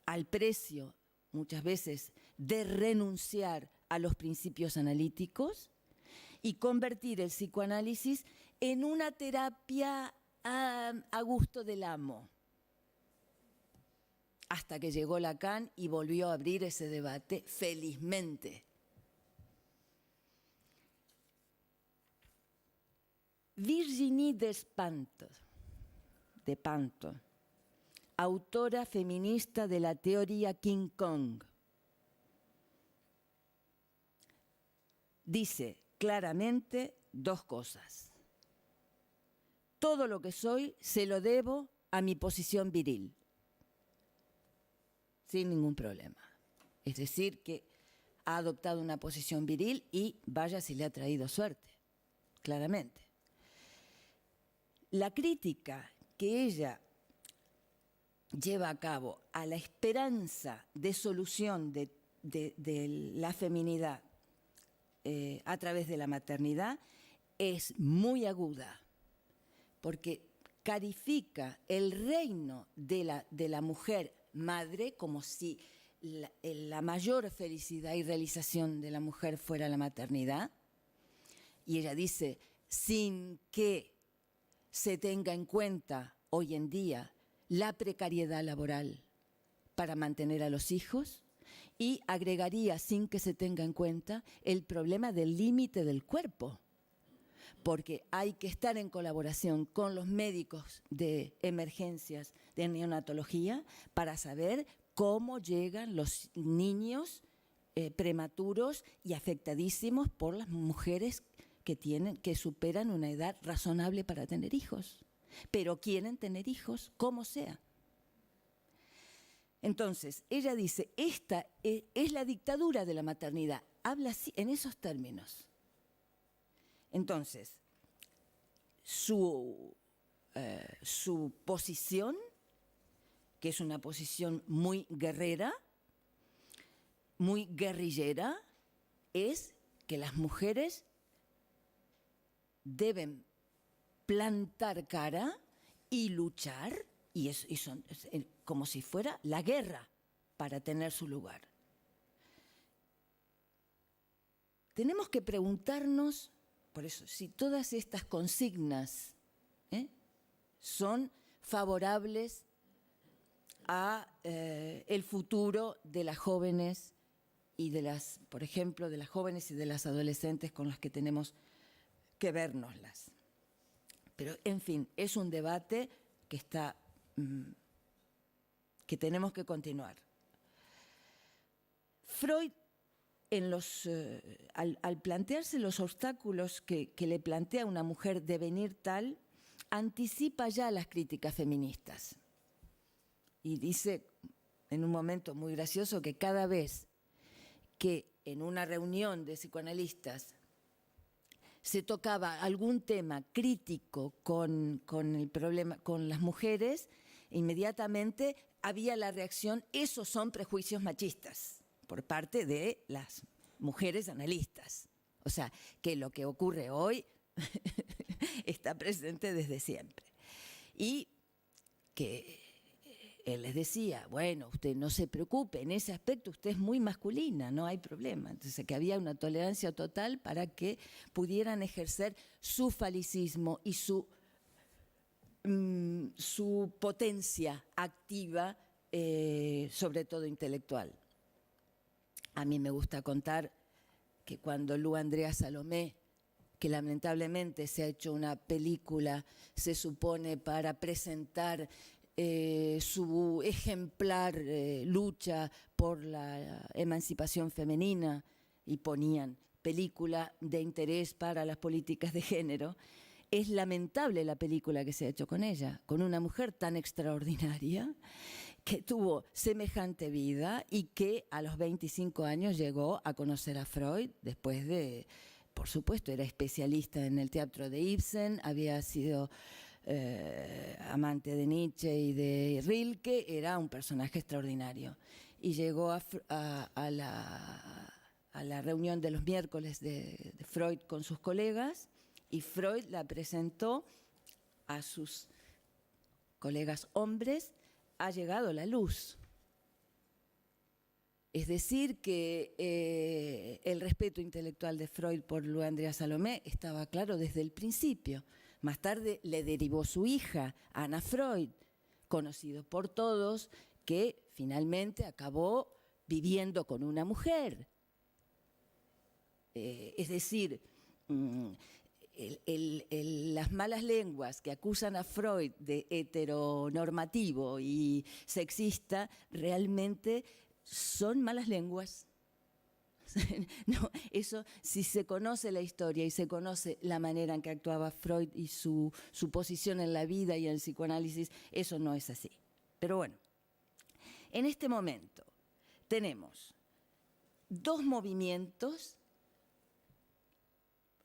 al precio, muchas veces, de renunciar a los principios analíticos y convertir el psicoanálisis en una terapia a gusto del amo, hasta que llegó Lacan y volvió a abrir ese debate, felizmente. Virginie Despentes, de Panto, autora feminista de la teoría King Kong, dice claramente 2 cosas. Todo lo que soy se lo debo a mi posición viril. sin ningún problema. Es decir, que ha adoptado una posición viril y vaya si le ha traído suerte, claramente. La crítica que ella lleva a cabo a la esperanza de solución de la feminidad a través de la maternidad es muy aguda, porque califica el reino de la mujer madre como si la mayor felicidad y realización de la mujer fuera la maternidad. Y ella dice, sin que se tenga en cuenta hoy en día la precariedad laboral para mantener a los hijos, y agregaría, sin que se tenga en cuenta, el problema del límite del cuerpo, porque hay que estar en colaboración con los médicos de emergencias de neonatología para saber cómo llegan los niños prematuros y afectadísimos por las mujeres que superan una edad razonable para tener hijos, pero quieren tener hijos como sea. Entonces, ella dice, esta es la dictadura de la maternidad. Habla así, en esos términos. Entonces, su posición, que es una posición muy guerrera, muy guerrillera, es que las mujeres deben plantar cara y luchar, y son como si fuera la guerra para tener su lugar. Tenemos que preguntarnos, por eso, si todas estas consignas son favorables a el futuro de las jóvenes y de las, por ejemplo, de las jóvenes y de las adolescentes con las que tenemos que vernoslas. Pero, en fin, es un debate que está que tenemos que continuar. Freud, al plantearse los obstáculos que le plantea a una mujer devenir tal, anticipa ya las críticas feministas. Y dice, en un momento muy gracioso, que cada vez que en una reunión de psicoanalistas se tocaba algún tema crítico con el problema, con las mujeres, inmediatamente había la reacción, esos son prejuicios machistas, por parte de las mujeres analistas. O sea, que lo que ocurre hoy está presente desde siempre. Y que él les decía, bueno, usted no se preocupe, en ese aspecto usted es muy masculina, no hay problema. Entonces, que había una tolerancia total para que pudieran ejercer su falicismo y su potencia activa, sobre todo intelectual. A mí me gusta contar que cuando Lu Andrea Salomé, que lamentablemente se ha hecho una película, se supone para presentar su ejemplar lucha por la emancipación femenina, y ponían película de interés para las políticas de género, es lamentable la película que se ha hecho con ella, con una mujer tan extraordinaria que tuvo semejante vida y que a los 25 años llegó a conocer a Freud después de, por supuesto, era especialista en el teatro de Ibsen, había sido amante de Nietzsche y de Rilke, era un personaje extraordinario. Y llegó a la reunión de los miércoles de Freud con sus colegas, y Freud la presentó a sus colegas hombres. Ha llegado la luz. Es decir, que el respeto intelectual de Freud por Lu Andrea Salomé estaba claro desde el principio. Más tarde le derivó su hija, Anna Freud, conocido por todos, que finalmente acabó viviendo con una mujer. Es decir, las malas lenguas que acusan a Freud de heteronormativo y sexista realmente son malas lenguas. No, eso, si se conoce la historia y se conoce la manera en que actuaba Freud y su posición en la vida y en el psicoanálisis, eso no es así. Pero bueno, En este momento tenemos dos movimientos,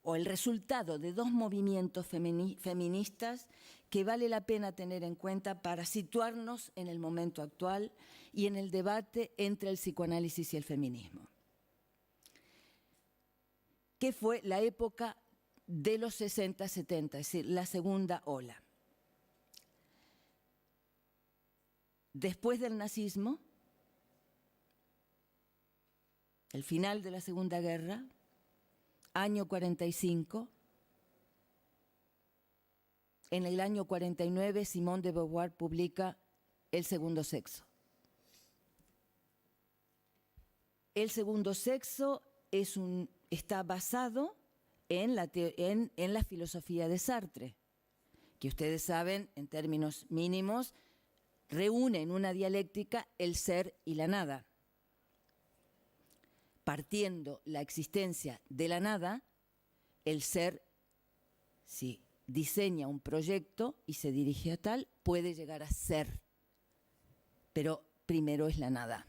o el resultado de dos movimientos feministas que vale la pena tener en cuenta para situarnos en el momento actual y en el debate entre el psicoanálisis y el feminismo, que fue la época de los 60-70, es decir, la segunda ola. Después del nazismo, el final de la Segunda Guerra, año 45, en el año 49 Simone de Beauvoir publica El segundo sexo. El segundo sexo está basado en la filosofía de Sartre, que ustedes saben, en términos mínimos, reúne en una dialéctica el ser y la nada. Partiendo la existencia de la nada, el ser, si diseña un proyecto y se dirige a tal, puede llegar a ser, pero primero es la nada.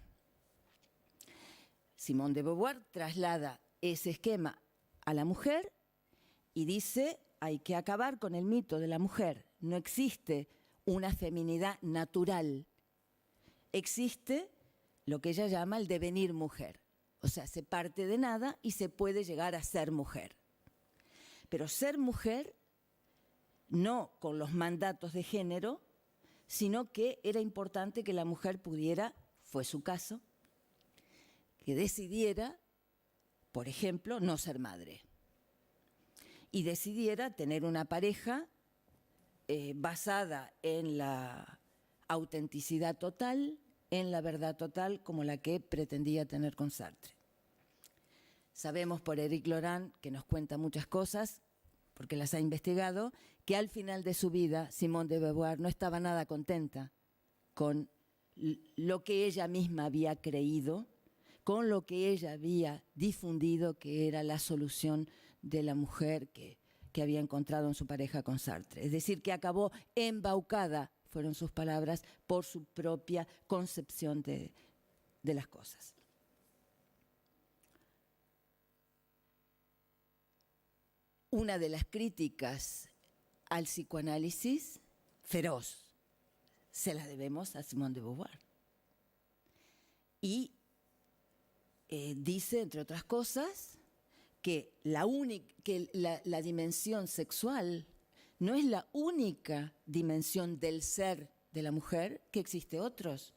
Simone de Beauvoir traslada ese esquema a la mujer y dice: hay que acabar con el mito de la mujer. No existe una feminidad natural, existe lo que ella llama el devenir mujer. O sea, se parte de nada y se puede llegar a ser mujer. Pero ser mujer, no con los mandatos de género, sino que era importante que la mujer pudiera, fue su caso, que decidiera, por ejemplo, no ser madre. Y decidiera tener una pareja basada en la autenticidad total, en la verdad total, como la que pretendía tener con Sartre. Sabemos por Éric Laurent, que nos cuenta muchas cosas, porque las ha investigado, que al final de su vida Simone de Beauvoir no estaba nada contenta con lo que ella misma había creído, con lo que ella había difundido, que era la solución de la mujer que había encontrado en su pareja con Sartre. Es decir, que acabó embaucada, fueron sus palabras, por su propia concepción de las cosas. Una de las críticas al psicoanálisis, feroz, se la debemos a Simone de Beauvoir. Y dice, entre otras cosas, que la dimensión sexual no es la única dimensión del ser de la mujer, que existe otros,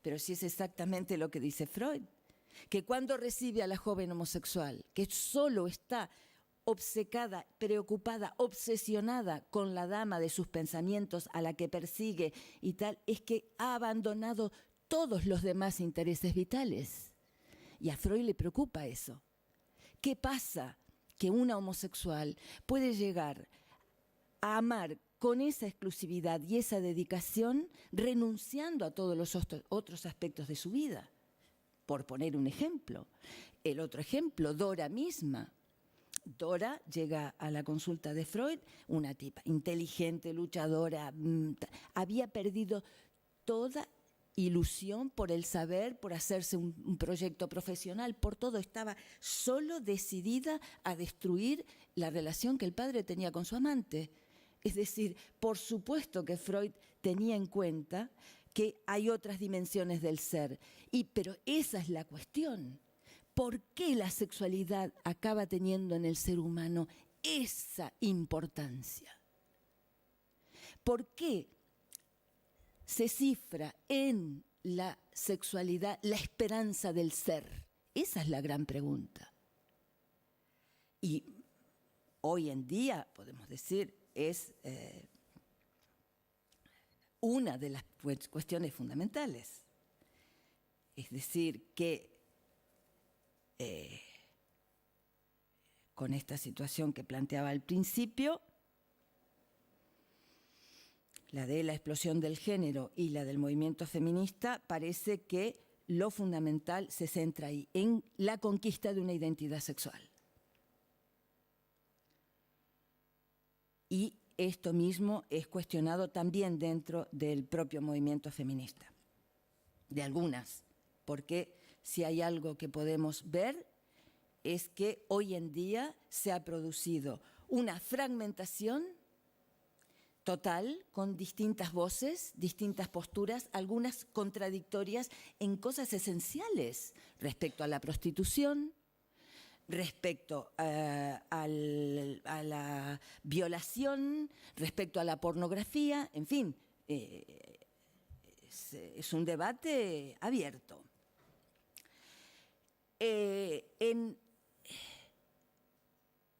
pero sí es exactamente lo que dice Freud, que cuando recibe a la joven homosexual, que solo está obcecada, preocupada, obsesionada con la dama de sus pensamientos a la que persigue y tal, es que ha abandonado todos los demás intereses vitales. Y a Freud le preocupa eso. ¿Qué pasa? Que una homosexual puede llegar a amar con esa exclusividad y esa dedicación, renunciando a todos los otros aspectos de su vida. Por poner un ejemplo. El otro ejemplo, Dora misma. Dora llega a la consulta de Freud, una tipa inteligente, luchadora, había perdido toda ilusión por el saber, por hacerse un proyecto profesional, por todo, estaba solo decidida a destruir la relación que el padre tenía con su amante. Es decir, por supuesto que Freud tenía en cuenta que hay otras dimensiones del ser, pero esa es la cuestión. ¿Por qué la sexualidad acaba teniendo en el ser humano esa importancia? ¿Por qué se cifra en la sexualidad la esperanza del ser? Esa es la gran pregunta. Y hoy en día, podemos decir, es una de las cuestiones fundamentales. Es decir, que con esta situación que planteaba al principio, la de la explosión del género y la del movimiento feminista, parece que lo fundamental se centra ahí, en la conquista de una identidad sexual. Y esto mismo es cuestionado también dentro del propio movimiento feminista. de algunas, porque si hay algo que podemos ver es que hoy en día se ha producido una fragmentación total, con distintas voces, distintas posturas, algunas contradictorias en cosas esenciales respecto a la prostitución, respecto a la violación, respecto a la pornografía, en fin, es un debate abierto.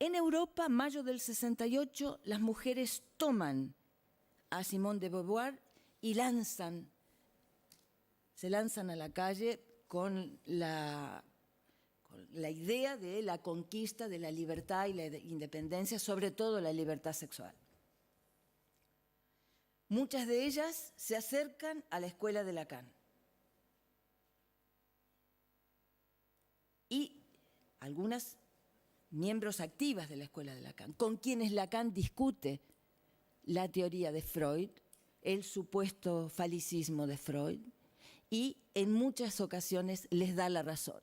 En Europa, mayo del 68, las mujeres toman a Simone de Beauvoir y se lanzan a la calle con la idea de la conquista de la libertad y la independencia, sobre todo la libertad sexual. Muchas de ellas se acercan a la escuela de Lacan. Y algunas miembros activas de la escuela de Lacan, con quienes Lacan discute la teoría de Freud, el supuesto falicismo de Freud, y en muchas ocasiones les da la razón.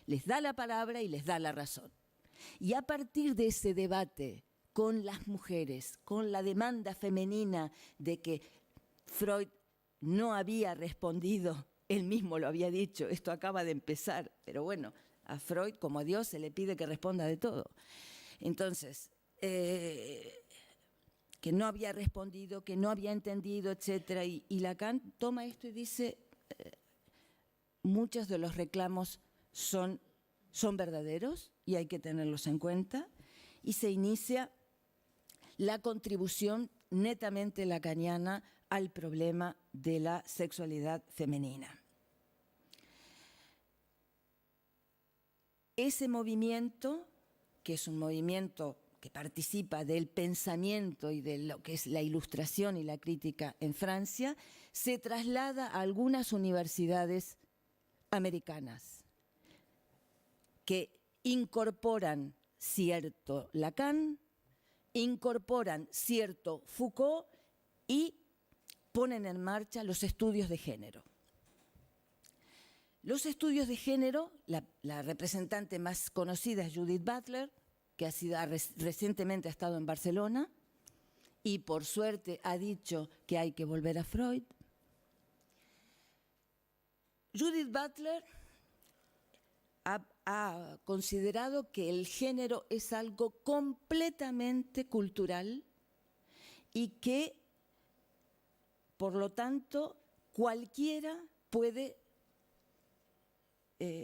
Les da la palabra y les da la razón. Y a partir de ese debate con las mujeres, con la demanda femenina de que Freud no había respondido, él mismo lo había dicho, esto acaba de empezar, pero bueno, a Freud, como a Dios, se le pide que responda de todo. Entonces, que no había respondido, que no había entendido, etc. Y Lacan toma esto y dice, muchos de los reclamos son verdaderos y hay que tenerlos en cuenta, y se inicia la contribución netamente lacaniana al problema de la sexualidad femenina. Ese movimiento, que es un movimiento que participa del pensamiento y de lo que es la ilustración y la crítica en Francia, se traslada a algunas universidades americanas que incorporan cierto Lacan, incorporan cierto Foucault y ponen en marcha los estudios de género. Los estudios de género, la representante más conocida es Judith Butler, que recientemente ha estado en Barcelona y por suerte ha dicho que hay que volver a Freud. Judith Butler ha considerado que el género es algo completamente cultural y que, por lo tanto, cualquiera puede,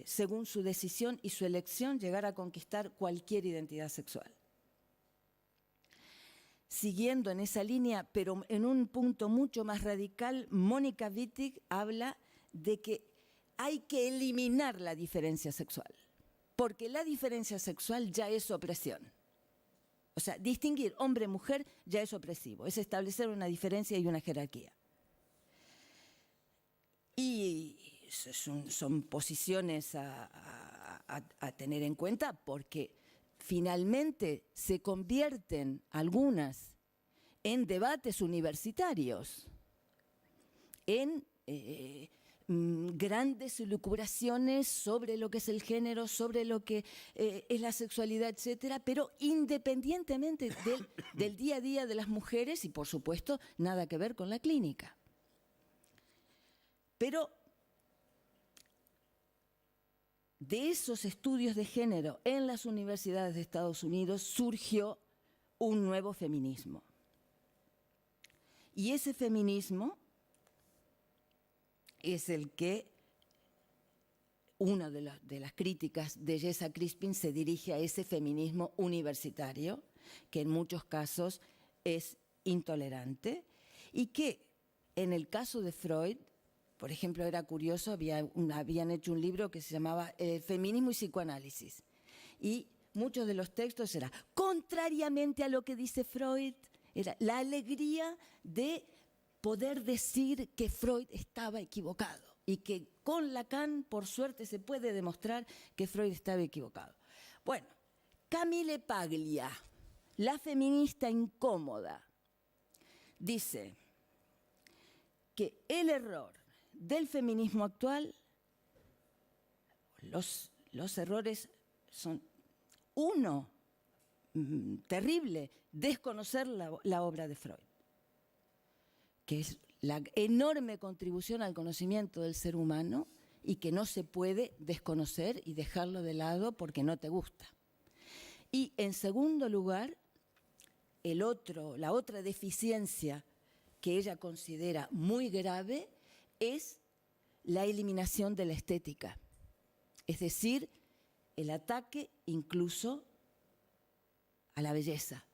según su decisión y su elección, llegar a conquistar cualquier identidad sexual. Siguiendo en esa línea, pero en un punto mucho más radical, Mónica Wittig habla de que hay que eliminar la diferencia sexual, porque la diferencia sexual ya es opresión. O sea, distinguir hombre-mujer ya es opresivo, es establecer una diferencia y una jerarquía. Y son posiciones a tener en cuenta porque finalmente se convierten algunas en debates universitarios, en grandes elucubraciones sobre lo que es el género, sobre lo que es la sexualidad, etcétera, pero independientemente del día a día de las mujeres y, por supuesto, nada que ver con la clínica. Pero de esos estudios de género en las universidades de Estados Unidos surgió un nuevo feminismo. Y ese feminismo es el que una de las críticas de Jessa Crispin se dirige a ese feminismo universitario, que en muchos casos es intolerante, y que en el caso de Freud, por ejemplo, era curioso, habían hecho un libro que se llamaba Feminismo y Psicoanálisis, y muchos de los textos eran, contrariamente a lo que dice Freud, era la alegría de poder decir que Freud estaba equivocado y que con Lacan, por suerte, se puede demostrar que Freud estaba equivocado. Bueno, Camille Paglia, la feminista incómoda, dice que el error del feminismo actual, los errores son, uno, terrible, desconocer la obra de Freud, que es la enorme contribución al conocimiento del ser humano y que no se puede desconocer y dejarlo de lado porque no te gusta. Y en segundo lugar, la otra deficiencia que ella considera muy grave es la eliminación de la estética, es decir, el ataque incluso a la belleza,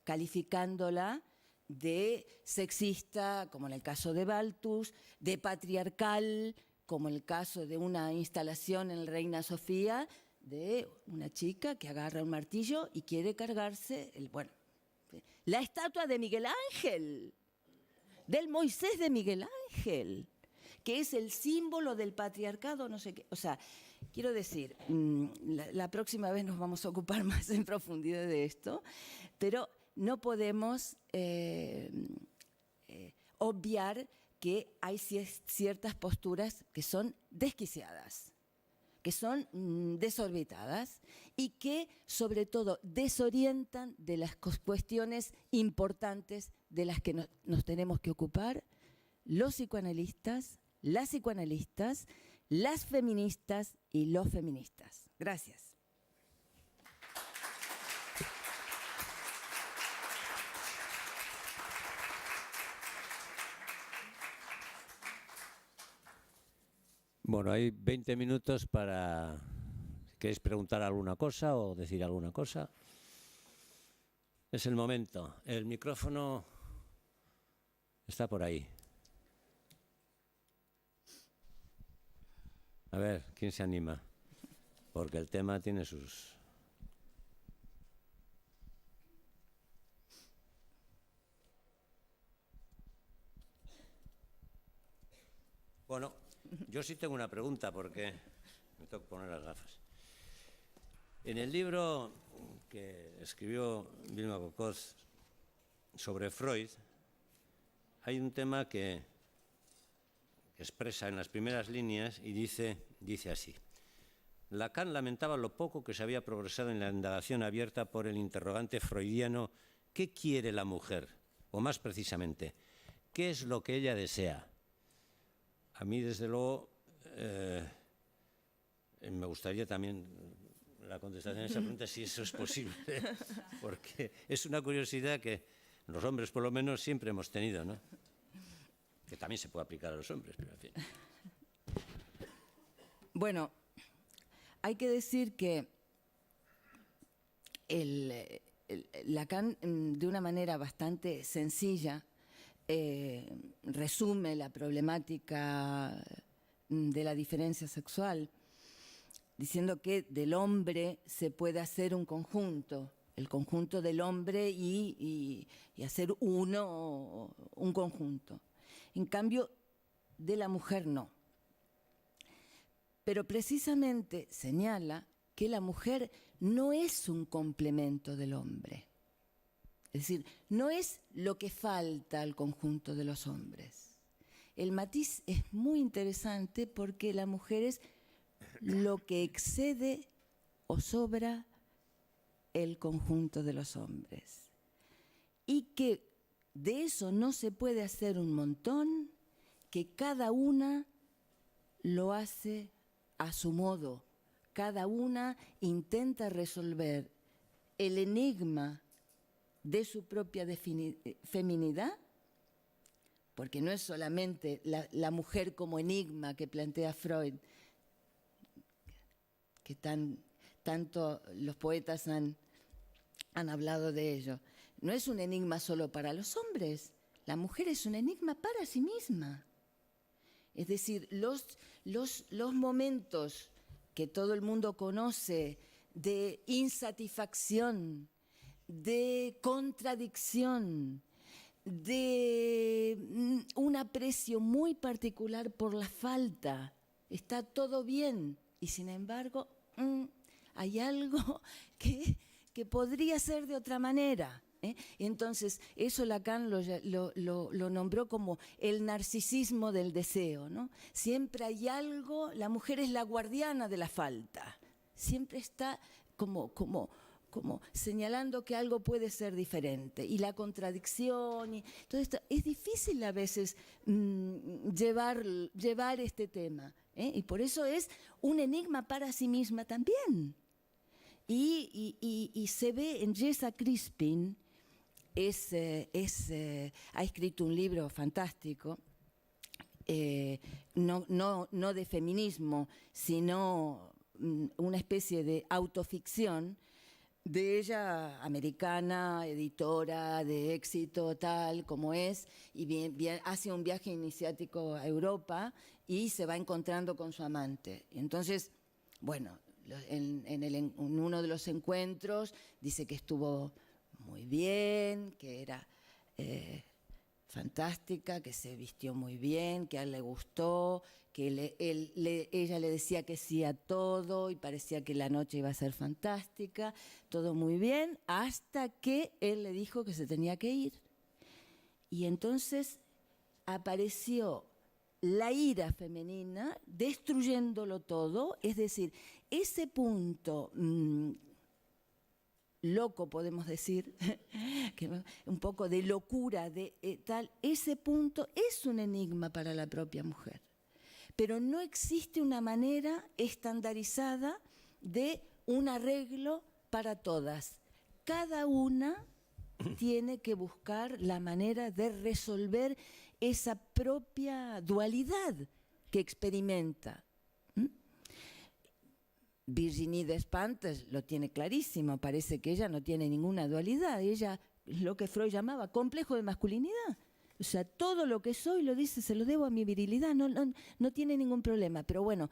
calificándola de sexista, como en el caso de Balthus, de patriarcal, como en el caso de una instalación en el Reina Sofía, de una chica que agarra un martillo y quiere cargarse, la estatua de Miguel Ángel, del Moisés de Miguel Ángel, que es el símbolo del patriarcado, no sé qué. O sea, quiero decir, la próxima vez nos vamos a ocupar más en profundidad de esto, pero no podemos obviar que hay ciertas posturas que son desquiciadas, que son desorbitadas y que, sobre todo, desorientan de las cuestiones importantes de las que nos tenemos que ocupar los psicoanalistas, las psicoanalistas, las feministas y los feministas. Gracias. Bueno, hay 20 minutos para... ¿Queréis preguntar alguna cosa o decir alguna cosa? Es el momento. El micrófono está por ahí. A ver, ¿quién se anima? Porque el tema tiene sus... Bueno, yo sí tengo una pregunta porque me tengo que poner las gafas. En el libro que escribió Vilma Kokos sobre Freud, hay un tema que expresa en las primeras líneas y dice así. Lacan lamentaba lo poco que se había progresado en la indagación abierta por el interrogante freudiano ¿qué quiere la mujer? O más precisamente, ¿qué es lo que ella desea? A mí, desde luego, me gustaría también la contestación a esa pregunta, si eso es posible, porque es una curiosidad que los hombres, por lo menos, siempre hemos tenido, ¿no? Que también se puede aplicar a los hombres, pero en fin. Bueno, hay que decir que Lacan, de una manera bastante sencilla, resume la problemática de la diferencia sexual, diciendo que del hombre se puede hacer un conjunto, el conjunto del hombre y hacer un conjunto. En cambio, de la mujer no. Pero precisamente señala que la mujer no es un complemento del hombre. Es decir, no es lo que falta al conjunto de los hombres. El matiz es muy interesante porque la mujer es lo que excede o sobra el conjunto de los hombres. Y que de eso no se puede hacer un montón, que cada una lo hace a su modo. Cada una intenta resolver el enigma de su propia feminidad, porque no es solamente la mujer como enigma que plantea Freud, que tanto los poetas han hablado de ello. No es un enigma solo para los hombres, la mujer es un enigma para sí misma. Es decir, los momentos que todo el mundo conoce de insatisfacción, de contradicción, de un aprecio muy particular por la falta. Está todo bien y sin embargo hay algo que podría ser de otra manera. Entonces, eso Lacan lo nombró como el narcisismo del deseo, ¿no? Siempre hay algo, la mujer es la guardiana de la falta, siempre está como señalando que algo puede ser diferente, y la contradicción, y todo esto. Es difícil a veces llevar este tema, y por eso es un enigma para sí misma también. Y se ve en Jessa Crispin, ha escrito un libro fantástico, no de feminismo, sino una especie de autoficción de ella, americana, editora de éxito, tal como es, y hace un viaje iniciático a Europa y se va encontrando con su amante. Y entonces, bueno, en uno de los encuentros dice que estuvo muy bien, que era fantástica, que se vistió muy bien, que a él le gustó, que ella le decía que sí a todo y parecía que la noche iba a ser fantástica, todo muy bien, hasta que él le dijo que se tenía que ir. Y entonces apareció la ira femenina destruyéndolo todo, es decir, ese punto loco, podemos decir, un poco de locura, ese punto es un enigma para la propia mujer. Pero no existe una manera estandarizada de un arreglo para todas. Cada una tiene que buscar la manera de resolver esa propia dualidad que experimenta. Virginie Despentes lo tiene clarísimo, parece que ella no tiene ninguna dualidad, ella es lo que Freud llamaba complejo de masculinidad. O sea, todo lo que soy, lo dice, se lo debo a mi virilidad, no tiene ningún problema. Pero bueno,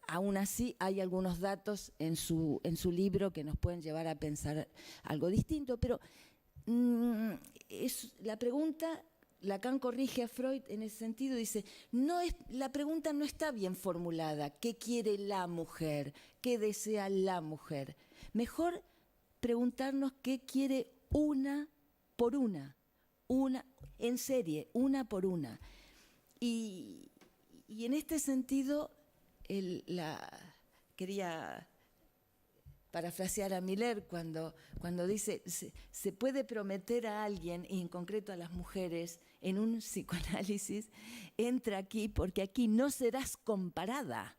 aún así hay algunos datos en su libro que nos pueden llevar a pensar algo distinto. Pero la pregunta, Lacan corrige a Freud en ese sentido, dice, la pregunta no está bien formulada. ¿Qué quiere la mujer? ¿Qué desea la mujer? Mejor preguntarnos qué quiere una por una en serie, una por una. Y en este sentido, quería parafrasear a Miller cuando dice, se puede prometer a alguien, y en concreto a las mujeres, en un psicoanálisis, entra aquí porque aquí no serás comparada.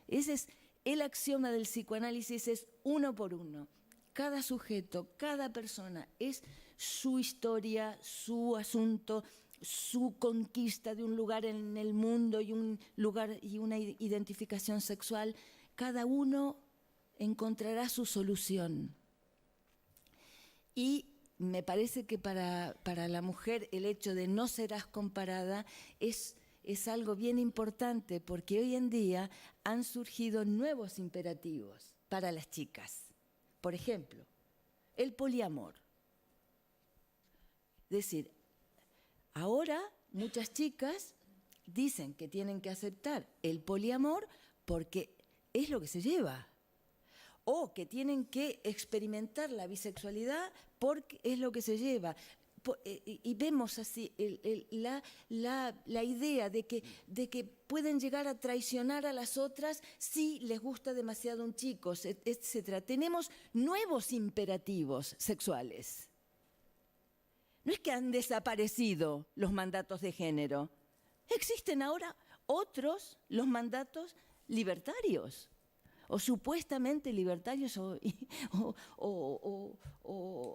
Ese es el axioma del psicoanálisis, es uno por uno. Cada sujeto, cada persona es su historia, su asunto, su conquista de un lugar en el mundo y un lugar y una identificación sexual. Cada uno encontrará su solución. Y me parece que para la mujer el hecho de no serás comparada es algo bien importante, porque hoy en día han surgido nuevos imperativos para las chicas. Por ejemplo, el poliamor. Es decir, ahora muchas chicas dicen que tienen que aceptar el poliamor porque es lo que se lleva, o que tienen que experimentar la bisexualidad porque es lo que se lleva. Y vemos así la idea de que pueden llegar a traicionar a las otras si les gusta demasiado un chico, etc. Tenemos nuevos imperativos sexuales. No es que han desaparecido los mandatos de género, existen ahora otros, los mandatos libertarios, o supuestamente libertarios o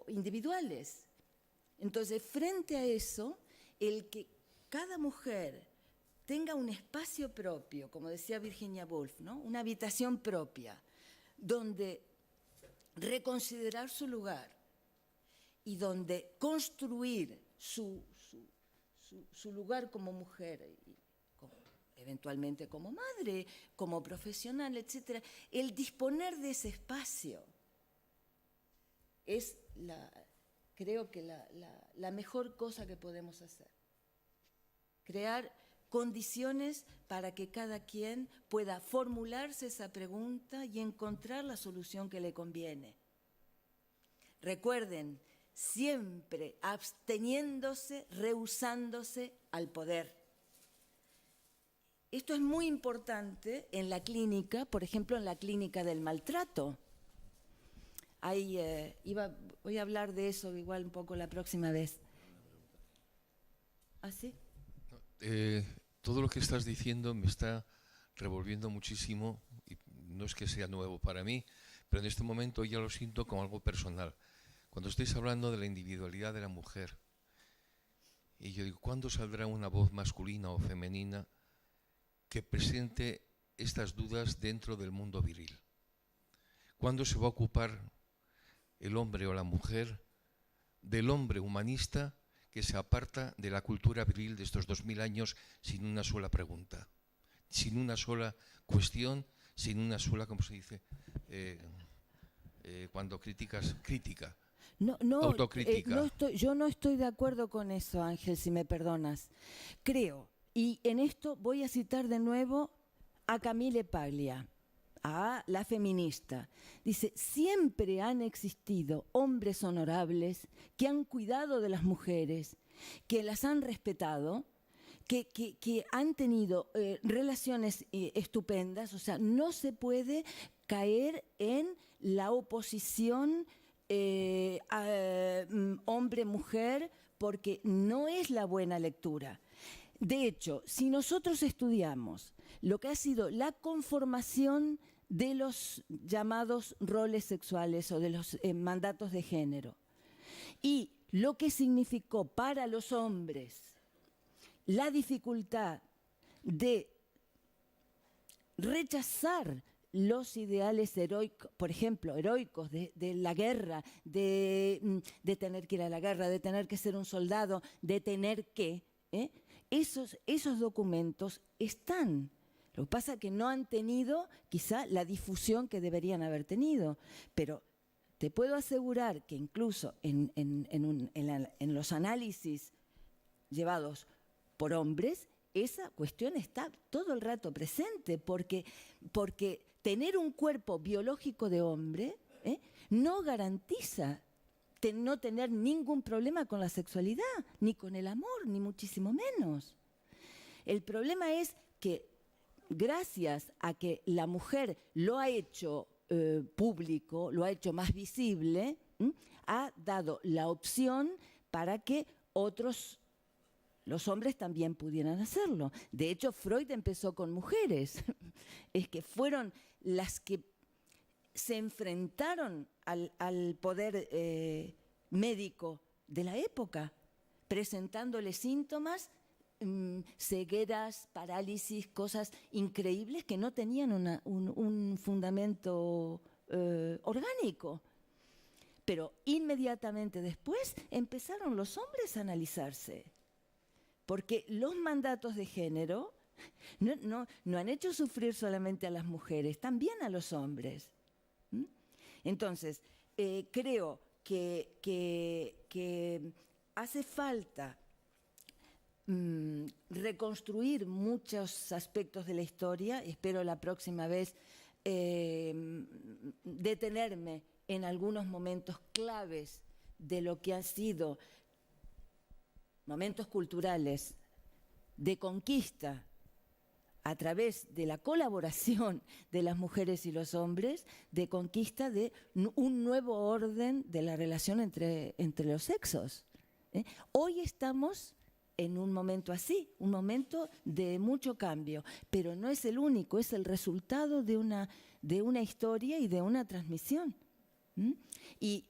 individuales. Entonces, frente a eso, el que cada mujer tenga un espacio propio, como decía Virginia Woolf, ¿no? Una habitación propia, donde reconsiderar su lugar y donde construir su lugar como mujer, eventualmente como madre, como profesional, etc. El disponer de ese espacio es creo que la mejor cosa que podemos hacer. Crear condiciones para que cada quien pueda formularse esa pregunta y encontrar la solución que le conviene. Recuerden, siempre absteniéndose, rehusándose al poder. Esto es muy importante en la clínica, por ejemplo, en la clínica del maltrato. Voy a hablar de eso igual un poco la próxima vez. ¿Ah, sí? Todo lo que estás diciendo me está revolviendo muchísimo, y no es que sea nuevo para mí, pero en este momento ya lo siento como algo personal. Cuando estáis hablando de la individualidad de la mujer, y yo digo, ¿cuándo saldrá una voz masculina o femenina que presente estas dudas dentro del mundo viril? ¿Cuándo se va a ocupar el hombre o la mujer del hombre humanista que se aparta de la cultura viril de estos 2000 años sin una sola pregunta, sin una sola cuestión, sin una sola, ¿cómo se dice? Cuando criticas, crítica, autocrítica. Yo no estoy de acuerdo con eso, Ángel, si me perdonas. Creo, y en esto voy a citar de nuevo a Camille Paglia, a la feminista. Dice, siempre han existido hombres honorables que han cuidado de las mujeres, que las han respetado, que han tenido relaciones estupendas. O sea, no se puede caer en la oposición hombre-mujer, porque no es la buena lectura. De hecho, si nosotros estudiamos lo que ha sido la conformación de los llamados roles sexuales o de los mandatos de género, y lo que significó para los hombres la dificultad de rechazar los ideales heroicos, por ejemplo, heroicos de la guerra, de tener que ir a la guerra, de tener que ser un soldado, de tener que... Esos documentos están. Lo que pasa es que no han tenido quizá la difusión que deberían haber tenido, pero te puedo asegurar que incluso en los análisis llevados por hombres, esa cuestión está todo el rato presente, porque tener un cuerpo biológico de hombre no garantiza no tener ningún problema con la sexualidad, ni con el amor, ni muchísimo menos. El problema es que gracias a que la mujer lo ha hecho público, lo ha hecho más visible, ha dado la opción para que los hombres también pudieran hacerlo. De hecho, Freud empezó con mujeres. Es que fueron las que se enfrentaron al poder médico de la época, presentándole síntomas, cegueras, parálisis, cosas increíbles que no tenían un fundamento orgánico. Pero inmediatamente después empezaron los hombres a analizarse, porque los mandatos de género no han hecho sufrir solamente a las mujeres, también a los hombres. Entonces, creo que hace falta reconstruir muchos aspectos de la historia. Espero la próxima vez detenerme en algunos momentos claves de lo que han sido momentos culturales de conquista a través de la colaboración de las mujeres y los hombres, de conquista de un nuevo orden de la relación entre los sexos. Hoy estamos en un momento así, un momento de mucho cambio, pero no es el único, es el resultado de una historia y de una transmisión. Y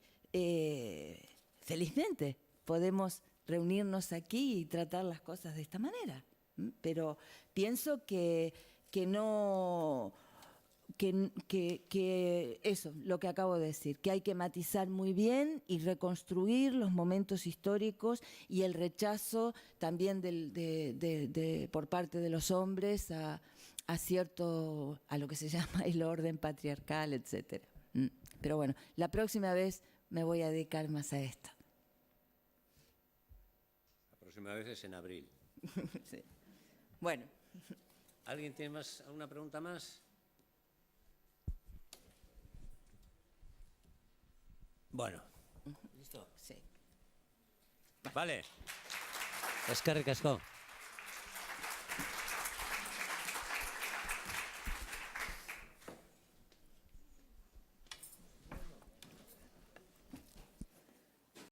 felizmente podemos reunirnos aquí y tratar las cosas de esta manera. Pero pienso que eso, lo que acabo de decir, que hay que matizar muy bien y reconstruir los momentos históricos y el rechazo también por parte de los hombres a lo que se llama el orden patriarcal, etcétera. Pero bueno, la próxima vez me voy a dedicar más a esto. La próxima vez es en abril. Sí. Bueno. ¿Alguien tiene alguna pregunta más? Bueno. ¿Listo? Sí. Vale. Eskerrik asko.